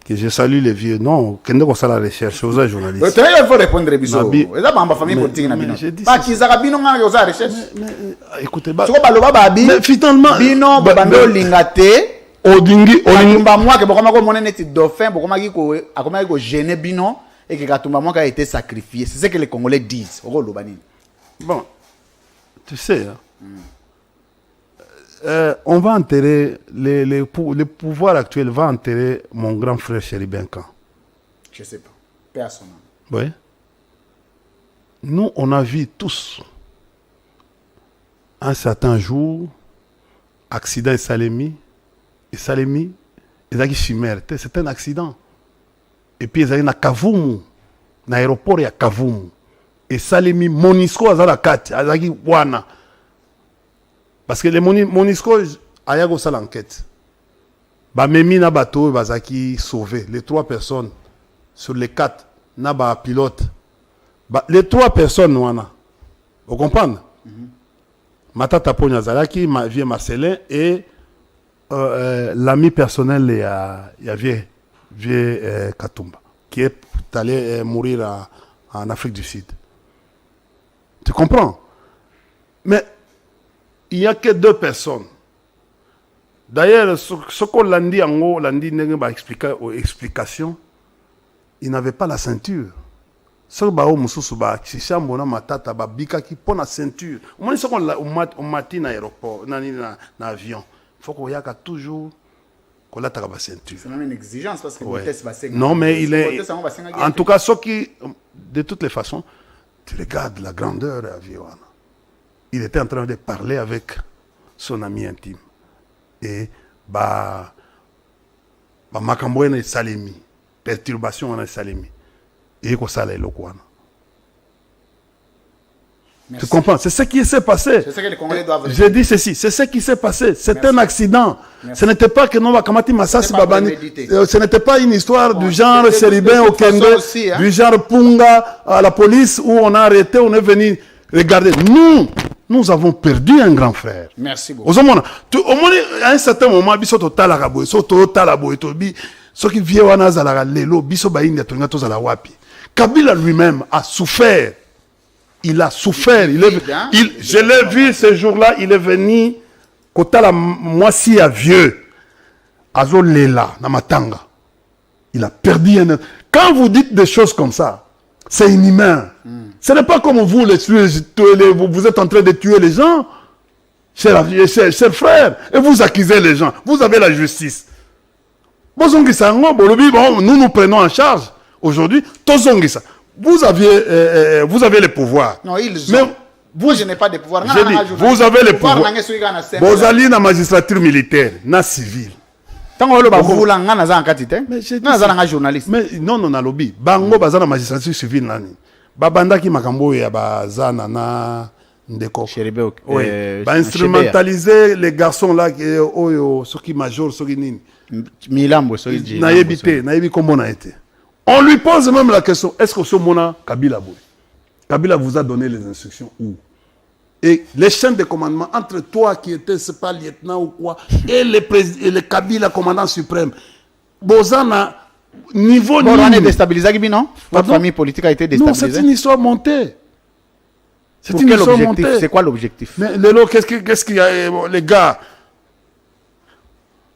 Que je salue les vieux. Non, quand on fait la recherche, aux journalistes. Il faut répondre à Bissot. Et là, ma famille politique n'a pas qui Zarabino n'a pas la recherche. Écoutez, mais finalement, Bino, Bando Lingate, Odingi, Olimba, moi, que beaucoup de monde est dauphin, beaucoup de gens gêné Bino, et que Katumba moi a été sacrifié. C'est ce que les Congolais disent. Bon, tu sais, on va enterrer, le pouvoir actuel va enterrer mon grand frère Chéribin Kan. Je ne sais pas. Personne. Oui. Nous, on a vu tous, un certain jour, accident et Salemi, ils ont chimère. C'est un accident. Et puis, ils ont na Kavumu, na aéroport ya Kavumu. Et Salemi, Monisco, ils ont la carte, ils ont wana. Parce que les Monisco, aya go sala enquête. Ba memi na bateau bazaki sauvé les 3 personnes sur les 4 na ba pilote. Les 3 personnes wana. Vous comprenez? Matata Ponyo Zalaki, ma vieux Marcelin et l'ami personnel ya vieux Katumba qui est allé mourir en Afrique du Sud. Tu comprends? Mais il n'y a que 2 personnes. D'ailleurs, ce qu'on l'a dit en haut, l'a dit explication, il n'avait pas la ceinture. Ce que matata babika qui pon la ceinture. Moi, ce qu'on matin dans l'aéroport, dans l'avion, il faut qu'on y ait toujours qu'on ait la ceinture. C'est même une exigence parce que vitesse va s'égaler. Non, mais il est. En tout cas, ceux qui, de toutes les façons, tu regardes la grandeur de l'avion. Il était en train de parler avec son ami intime. Et makambo est salemi, perturbation est salemi. Et qu'on s'allait le quoi. Tu comprends? C'est ce qui s'est passé. C'est ce que les Congolais doivent. J'ai dit ceci, c'est ce qui s'est passé. C'est un accident. Ce n'était pas que non Kamati Massassi Babani. Ce n'était pas une histoire du genre Chéribin au Kende, du genre Punga à la police où on a arrêté, on est venu. Regardez, nous avons perdu un grand frère. Merci beaucoup. Au moins, à un certain moment, biso total arabo, so total arabo, ce qui vient au Nazala, lelo, biso baïne, tonatos à la wapi. Kabila lui-même a souffert. Il a souffert. Je l'ai vu ce jour-là, il est venu, kotala moisi à vieux, azo lela, namatanga. Il a perdu un. Quand vous dites des choses comme ça, c'est inhumain. Ce n'est pas comme vous, vous êtes en train de tuer les gens, chers frères, et vous accusez les gens. Vous avez la justice. Nous nous prenons en charge aujourd'hui. Vous avez le pouvoir. Non, ils ont. Moi, je n'ai pas de pouvoir. Je dis, vous avez le pouvoir. Vous allez dans la magistrature militaire, na civile. Mais non, non, lobby. Bango bazana magistrature civile nani. Babandaki makambo ya bazana na ndeko. Oui. Ba instrumentaliser les garçons là qui oyo soki major soki nini. Milambo soki. Na yebité, na yebi kombo na été. On lui pose même la question, est-ce que ce mona Kabila boy? Kabila vous a donné les instructions où? Et les chaînes de commandement entre toi qui étais, c'est pas lieutenant ou quoi, et le Kabila, commandant suprême, Bozana, niveau bon, on est déstabilisé, non? Votre Pardon? famille politique a été Non, déstabilisée. c'est une histoire montée. C'est Pour une quel histoire objectif? montée. C'est quoi l'objectif? Mais Lelo, qu'est-ce qu'il y a, les gars?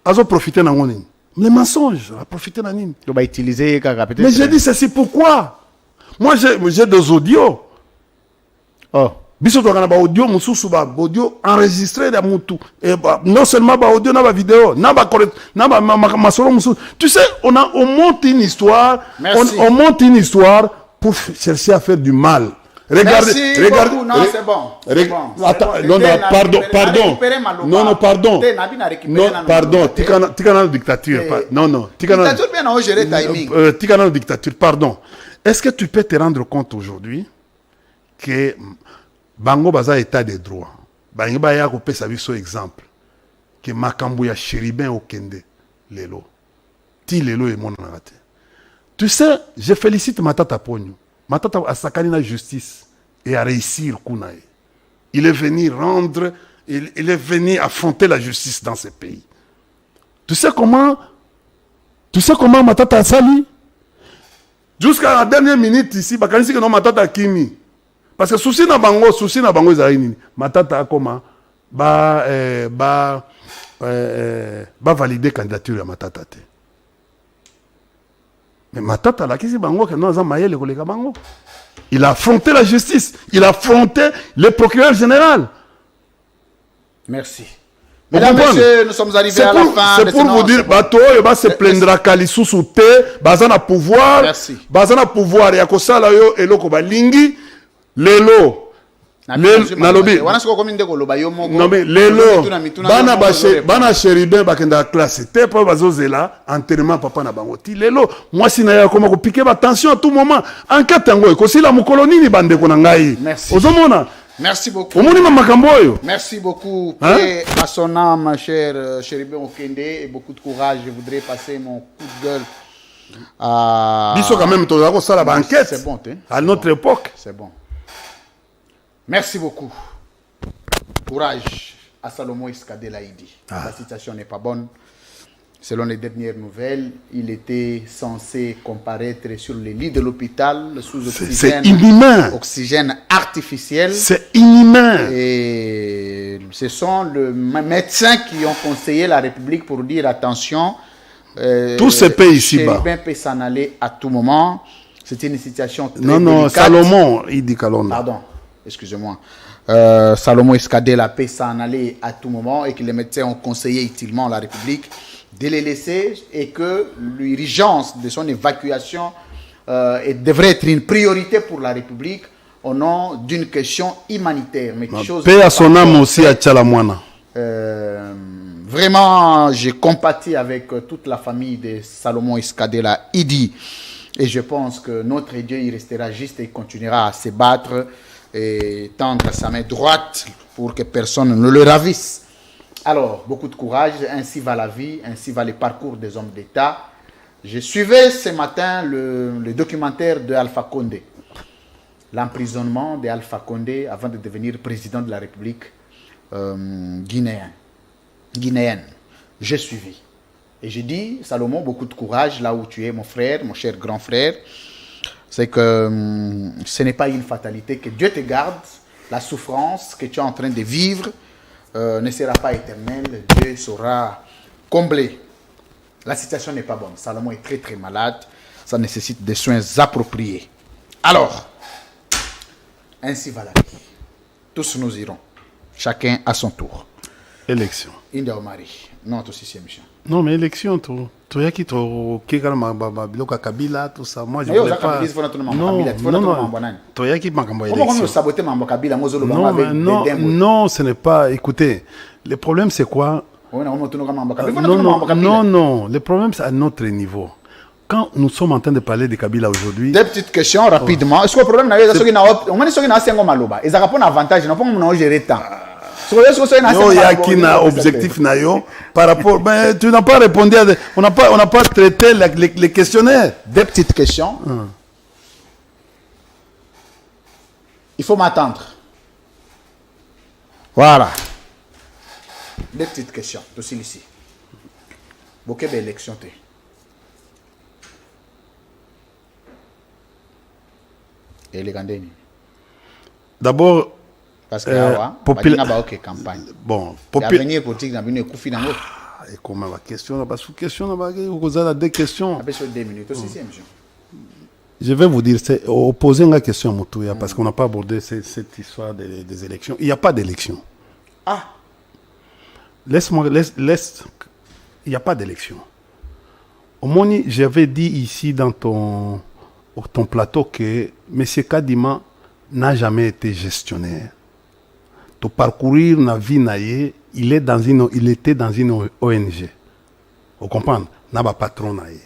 Ils ont profité d'un nini. Les mensonges, ils ont profité d'un nini. On va utiliser, peut-être. Mais j'ai dit ceci pourquoi? Moi, j'ai des audios. Oh. Biso to kana ba audio mususu ba audio enregistré da mutu et non seulement ba audio na ba vidéo na ba masolo mususu. Tu sais, on monte une histoire. Merci. On monte une histoire pour chercher à faire du mal. Regardez, Merci regardez. beaucoup. Non, c'est bon. C'est bon. Attends, C'est non, bon. non, pardon, pardon. Non, pardon. Non, pardon. Tikana dictature. Non, non. Dictature bien en gérer timing. Tikana dictature, pardon. Est-ce que tu peux te rendre compte aujourd'hui que Bango baza état de droit. Bango ba ya ko pesa biso exemple que makambo ya Chéribin Okende lelo. Ti lelo e mona ngate. Tu sais, je félicite Matata Pogno. Matata a sakani na justice et a réussir kunae. Il est venu rendre, il est venu affronter la justice dans ce pays. Tu sais comment Matata a sali? Jusqu'à la dernière minute ici, bakanisi que non Matata Kimi. Parce que souci na bango ezali nini. Matata akoma ba valider candidature ya Matata te. Mais Matata la kisi bango que non za mayele koleka bango. Il a affronté la justice, il a affronté le procureur général. Merci. Mesdames, messieurs, nous sommes arrivés à la fin. C'est pour vous dire, bato va se plaindra kalisu sous bazana pouvoir. Merci. Bazana pouvoir ya kosala yo eloko balingi. Lelo nalobi non mais lelo bana Chéribin bakenda classe te pa bazozela enterrement papa na bango ti lelo moi sina ya koma ko piquer attention à tout moment enquête ngo ko sila mukolo nini bande ko na ngai ozomona. Merci beaucoup. Merci beaucoup. Paix à son âme, cher Chéribin Okende, et beaucoup de courage. Je voudrais passer mon coup de gueule à... Biso quand même toza ko sala ba enquête. C'est bon, à notre époque. C'est bon. Merci beaucoup. Courage à Salomon Iskade Laïdi. La situation n'est pas bonne. Selon les dernières nouvelles, il était censé comparaître sur le lit de l'hôpital sous oxygène. C'est inhumain. Oxygène artificiel. C'est inhumain. Et ce sont les médecins qui ont conseillé la République pour dire attention. Tous ces pays ici-bas. Chéribin peut s'en aller à tout moment. C'est une situation très délicate. Non, Salomon, il dit Kalonda. Pardon. Excusez-moi, Salomon Iskadela peut s'en aller à tout moment et que les médecins ont conseillé utilement à la République de les laisser et que l'urgence de son évacuation devrait être une priorité pour la République au nom d'une question humanitaire. Mais paix à son âme aussi à Tchalamouana. Vraiment, j'ai compati avec toute la famille de Salomon Iskadela Idi et je pense que notre Dieu il restera juste et continuera à se battre et tendre sa main droite pour que personne ne le ravisse. Alors, beaucoup de courage, ainsi va la vie, ainsi va le parcours des hommes d'État. Je suivais ce matin le documentaire de Alpha Condé, l'emprisonnement d'Alpha Condé avant de devenir président de la République guinéenne. J'ai suivi. Et j'ai dit, Salomon, beaucoup de courage là où tu es, mon frère, mon cher grand frère. C'est que ce n'est pas une fatalité, que Dieu te garde, la souffrance que tu es en train de vivre ne sera pas éternelle, Dieu saura combler. La situation n'est pas bonne, Salomon est très très malade, ça nécessite des soins appropriés. Alors, ainsi va la vie, tous nous irons, chacun à son tour. Élection. Inda Omari, non, tout ceci, mission. Non, mais élection, tu as qui biloka Kabila, tout ça. Moi, je ne voulais pas. Non, ce n'est pas. Écoutez, le problème, c'est quoi? Non. Le problème, c'est à notre niveau. Quand nous sommes en train de parler de Kabila aujourd'hui... Deux petites questions rapidement. Est-ce que le problème, c'est que nous avons un avantage, nous avons gérer le temps. Il y a qui n'a objectif par rapport. Mais tu n'as pas répondu à on n'a pas traité les questionnaires. Des petites questions. Il faut m'attendre. Voilà. Deux petites questions. Aussi ici. Beaucoup d'élections. Et les Gandéni. D'abord, parce que là, campagne. Bon, l'avenir politique n'a pas coup finalement. Et comment la question là, parce que question là, vous avez deux questions. Après sur 2 minutes aussi, c'est monsieur. Je vais vous dire, c'est opposer une question à Moutouya, parce qu'on n'a pas abordé cette histoire des élections. Il n'y a pas d'élection. Ah. Laisse-moi, laisse. Il n'y a pas d'élection. Au moins, j'avais dit ici dans ton plateau que M. Kadima n'a jamais été gestionnaire. Pour parcourir la vie naïe, il était dans une ONG. Vous comprenez? N'a pas patron naïe.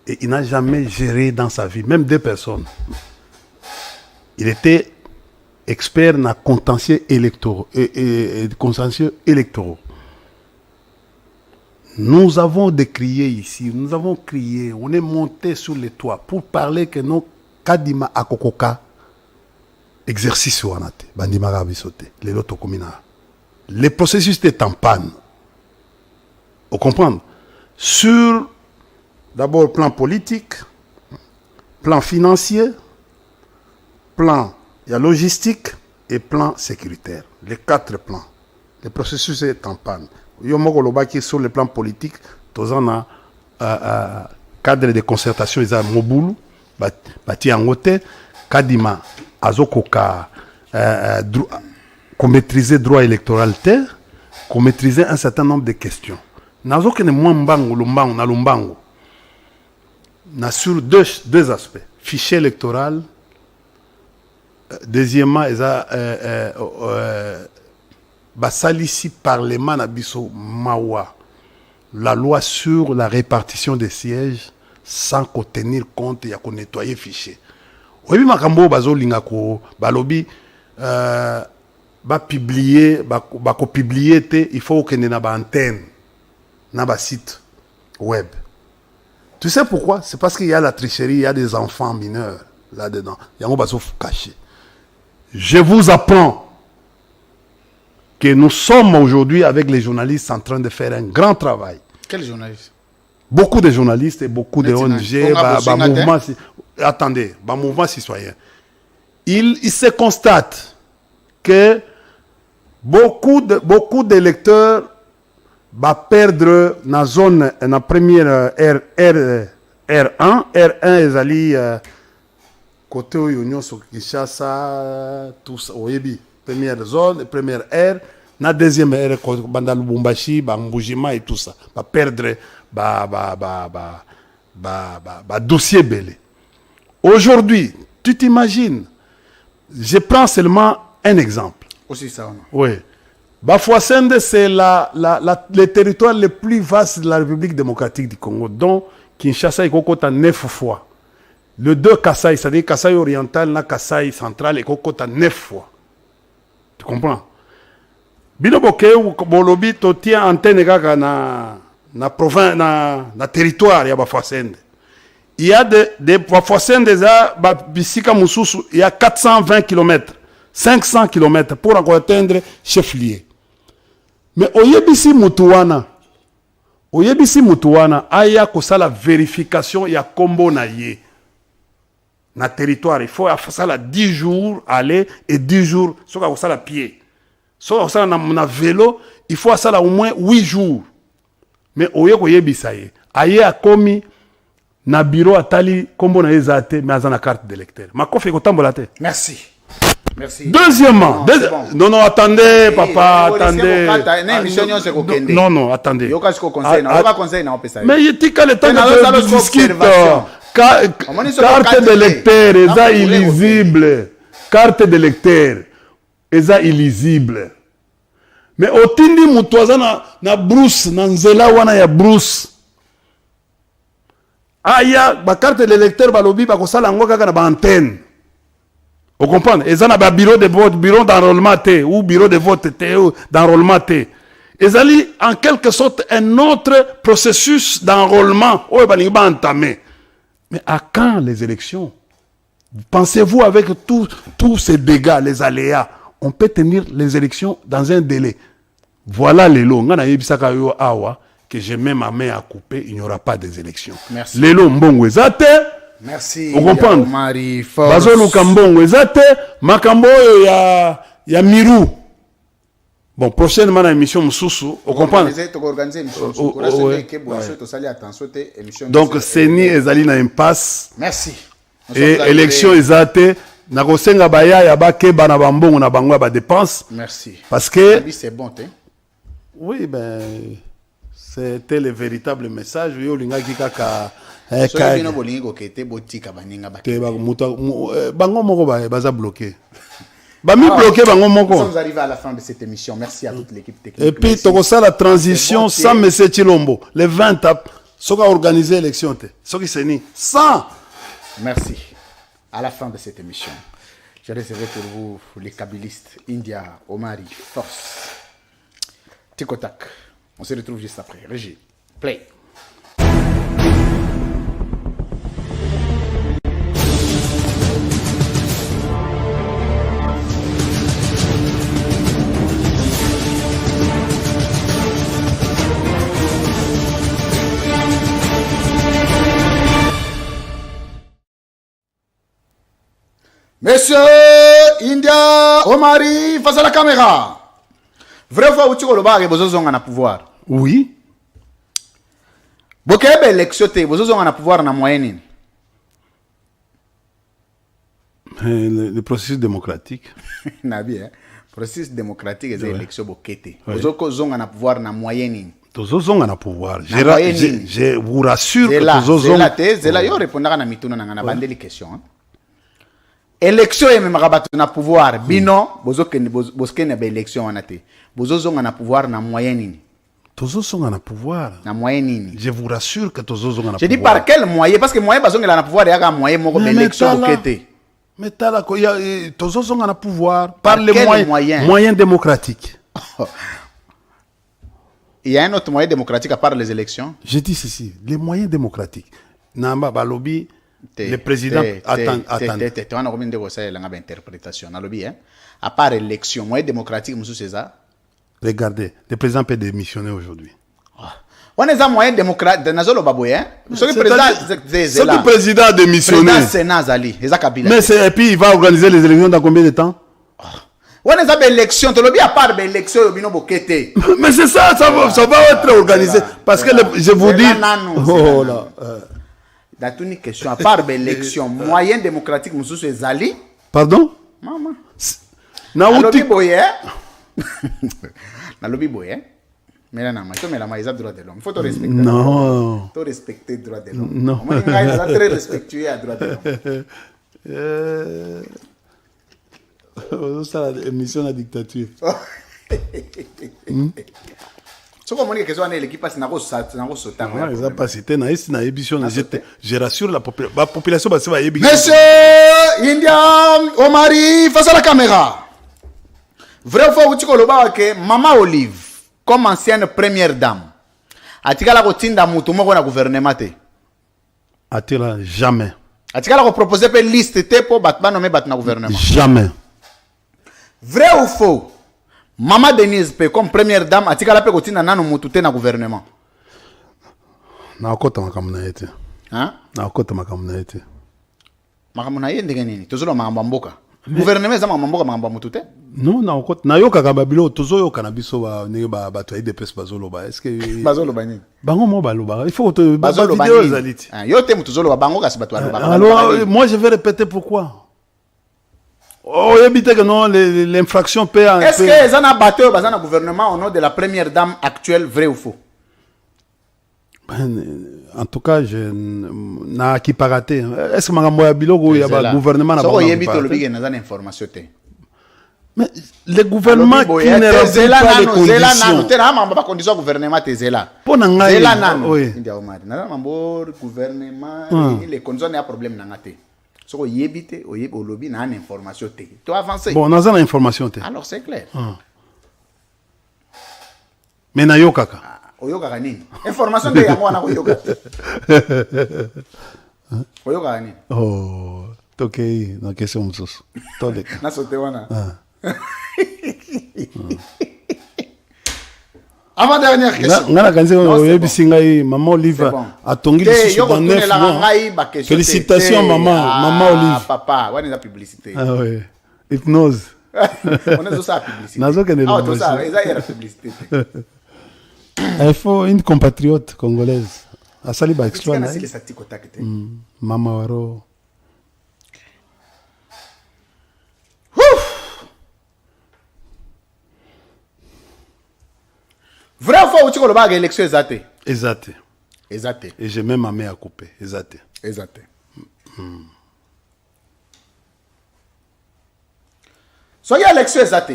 Et il n'a jamais géré dans sa vie, même 2 personnes. Il était expert dans les contentieux électoraux. Nous avons décrié ici, nous avons crié, on est monté sur les toits pour parler que nos Kadima Akokoka exercice ou anate, bandima rabisote, les loto komina. Le processus était en panne. Vous comprenez? Sur d'abord plan politique, plan financier, plan logistique et plan sécuritaire. Les 4 plans. Le processus est en panne. Qui sur le plan politique, tous en cadre de concertation, ils ont Moboulou, bâti en côté, Kadima, Azokoka, qu'on maîtrisait droit électoral terre, qu'on maîtrisait un certain nombre de questions. Nazo que ne mwambango lumbango na lumbango. Na sur deux aspects. Fichier électoral. Deuxièmement, basalisi parlement na biso mawa. La loi sur la répartition des sièges sans qu'on tenir compte et qu'on nettoyer fichier. Oui, makambo bazo lingako balobi ba publier ba ko publier te il faut que na ba antenne na ba site web. Tu sais pourquoi? C'est parce qu'il y a la tricherie, il y a des enfants mineurs là-dedans. Yango bazo caché. Je vous apprends que nous sommes aujourd'hui avec les journalistes en train de faire un grand travail. Quels journalistes? Beaucoup de journalistes et beaucoup de ONG, mouvements. Attendez, mouvement citoyen. Il se constate que beaucoup d'électeurs vont perdre dans la zone, dans la première R1. R1 est allé côté où Union Kinshasa, tout ça, première zone, première R. Dans la deuxième R, Banda Lubumbashi, Mbujima et tout ça. Va perdre dossier belé. Aujourd'hui, tu t'imagines, je prends seulement un exemple. Aussi ça, non? Oui. Bafouassende, c'est le territoire le plus vaste de la République démocratique du Congo, dont Kinshasa est kokota 9 fois. Le 2 Kasaï, c'est-à-dire Kasaï oriental, na Kasaï central, est kokota 9 fois. Tu comprends? Binoboke ou Bolobi, tu tiens antenne na province, na territoire, ya Bafouassende. Il y a des Bafouassende, il y a 420 km, 500 km pour atteindre chef-lieu. Mais oyebisi mutuwana, aya kosa la vérification ya kombo na ye. Na territoire, il faut faire ça 10 jours aller et 10 jours, soit ça la pied. Soit ça na vélo, il faut ça au moins 8 jours. Mais oyebisa ye, aye a komi na bureau atali kombo na ezate mais azana carte d'électeur. Makofi ko tambola te. Merci. Merci. Deuxièmement, non, attendez, papa, attendez. Non, attendez. Mais il dit que le temps de discuter. Carte d'électeur, est illisible. Carte d'électeur, est illisible. Mais au tindi mutoza na Bruce, na nzela wana ya Bruce. Aya, ba carte d'électeur balobi ba kosala ngo kaka na ba antenne. Vous comprenez? Ils ont un bureau de vote, bureau d'enrôlement ou bureau de vote ou d'enrôlement. Ils ont en quelque sorte un autre processus d'enrôlement. Mais à quand les élections? Pensez-vous avec tous ces dégâts, les aléas, on peut tenir les élections dans un délai. Voilà les lots. Que je mets ma main à couper, il n'y aura pas des élections. Merci. Les lots mbongo ezate. Merci. Vous comprenez? Bazo Lukambongo ezate. Makambo ya Miru. Bon, prochainement dans l'émission Moussoussou, vous comprenez? Donc, Seni ezali na impasse. Merci. Et élection ezate. Nakosenga baya ya bakeba na bambongo na bango ba dépense. Merci. Parce que c'est bon, hein? Oui, ben c'était le véritable message. Yo linga kika bango moko baza bloqué. Nous sommes arrivés à la fin de cette émission. Merci à toute l'équipe technique. Et puis, tu as la transition sans M. Chilombo. Les 20 tapes, ceux qui ont organisé l'élection, ceux qui s'est mis. Sans. Merci. À la fin de cette émission, je réservé pour vous les kabylistes India, Omari, Force, Tikotak. On se retrouve juste après. Régie, play. Monsieur India Omari face à la caméra. Vrai fois où tu as le besoin de pouvoir. Oui. Beaucoup d'élections, besoin de pouvoir na moyenne. Le processus démocratique. Nabi, processus démocratique et élections bokete. Besoin de pouvoir na moyenne. Tozo na pouvoir. Je vous rassure que tozo c'est là yo répondra na mituna na bandeli question. Élection et même rabat na pouvoir bino bozokene ba élection wana te bozozonga na pouvoir na moyen nini tozozonga na pouvoir na moyen nini je vous rassure que tozozonga na pouvoir. Je dis par quel moyen parce que moyen bazongela na pouvoir ya moyen moko ba élection okete mais tala ko ya tozozonga na pouvoir par les moyens démocratiques. Il y a un autre moyen démocratique à part les élections. Je dis ceci, les moyens démocratiques namba balobi. Le président attend. À part l'élection, moyen démocratique, M. César. Regardez, le président peut démissionner aujourd'hui. On est un moyen démocratique. Le président a démissionné. Mais et puis il va organiser les élections dans combien de temps? On est à l'élection, à part l'élection, mais c'est ça, ça va être organisé. Parce que je vous dis. Oh là. Dans une question, à part l'élection, moyen démocratique, M. Zali. Pardon? Maman. Na lobby boye. Na lobby boye. Mais là, il droit de l'homme. Il faut te respecter. Non. Il faut respecter le droit de l'homme. Non. Il est très respectueux à droit de l'homme. C'est l'émission de la dictature. Ce qu'on dit que c'est l'équipe passe n'a pas cité na ici na émission je rassure la population parce que Monsieur India Omari face à la caméra. Vrai fois où tu koloba que Maman Olive comme ancienne première dame atikala ko tinda mutu moko na gouvernement te atira jamais atikala ko proposer pe liste te po batba nommer bat na gouvernement jamais. Vrai ou faux? Maman Denise Pe comme première dame a tikala pe kotina nanu mutute na gouvernement. Na kota makamuna ete. Hein? Na kota makamuna ete. Makamuna yende nini? Tozolo makamba mboka. Gouvernement za makamba makamba mutute? Non, na kota na yoka kababilo tozo yoka na biso ba nenge ba bato de pes bazolo ba. Est-ce que bazolo ba nini? Bango mo baloba. Il faut que bazolo ba vidéo zaliti. Yo te mutuzolo ba bango kasi bato baloba. Alors moi je vais répéter pourquoi. Oh, que non, l'infraction peut. Est-ce que les gens ont battu le gouvernement au nom de la première dame actuelle, vrai ou faux? En tout cas, je n'ai qui pas raté. Est-ce que le gouvernement n'a pas raté? Mais le gouvernement qui ne remplit pas les conditions. Pour les conditions n'ont problème. Si vous avez au lobby, vous avez une information. Tu as avancé. Bon, nous avons une information. Alors c'est clair. Mais na yokaka. Oyokaka nini? Information de yango na oyokaka. Oyokaka nini? Oh, tokei na question mususu. Toleka. Na sote wana. Avant-dernière question. Maman Olive a tongi dans 9 mois. Félicitations, maman Olive. Papa, on est la publicité. Ah oui. Hypnose. On est aussi à la publicité. Ah, tout ça, il y a la publicité. Il faut une compatriote congolaise. À Saliba Extra. Maman Waro. Vrai ou faux, tu as le élection exacte? Exacte. Exacte. Et j'ai même ma main à couper. Exacte. Exacte. Soyez élection exacte.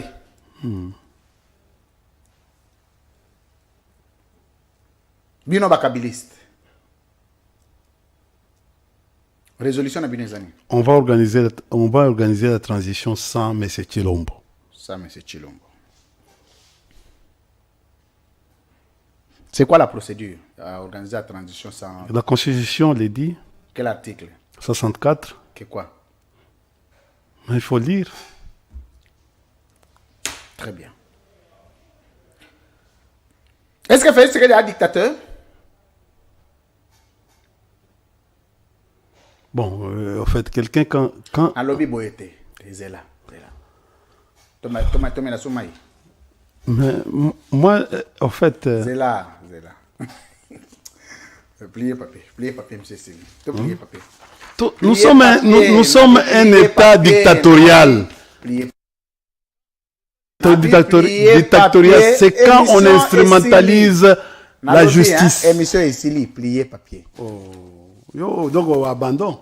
Bino bakabiliste. Résolution à Binezani. On va organiser la transition sans M. Chilombo. Sans M. Chilombo. C'est quoi la procédure à organiser la transition sans... La Constitution le dit. Quel article? 64. Que quoi? Mais il faut lire. Très bien. Est-ce que Félix Tshisekedi est un dictateur? Bon, en fait, quelqu'un quand... Un lobby boyete. C'est là. Thomas la soumaï. Mais moi, en fait... C'est là. Pliez papier, monsieur Sylvie. Pliez papier. Nous sommes un État dictatorial. Dictatorial, c'est quand on instrumentalise la justice. Émission ici, pliez papier. Donc on abandonne.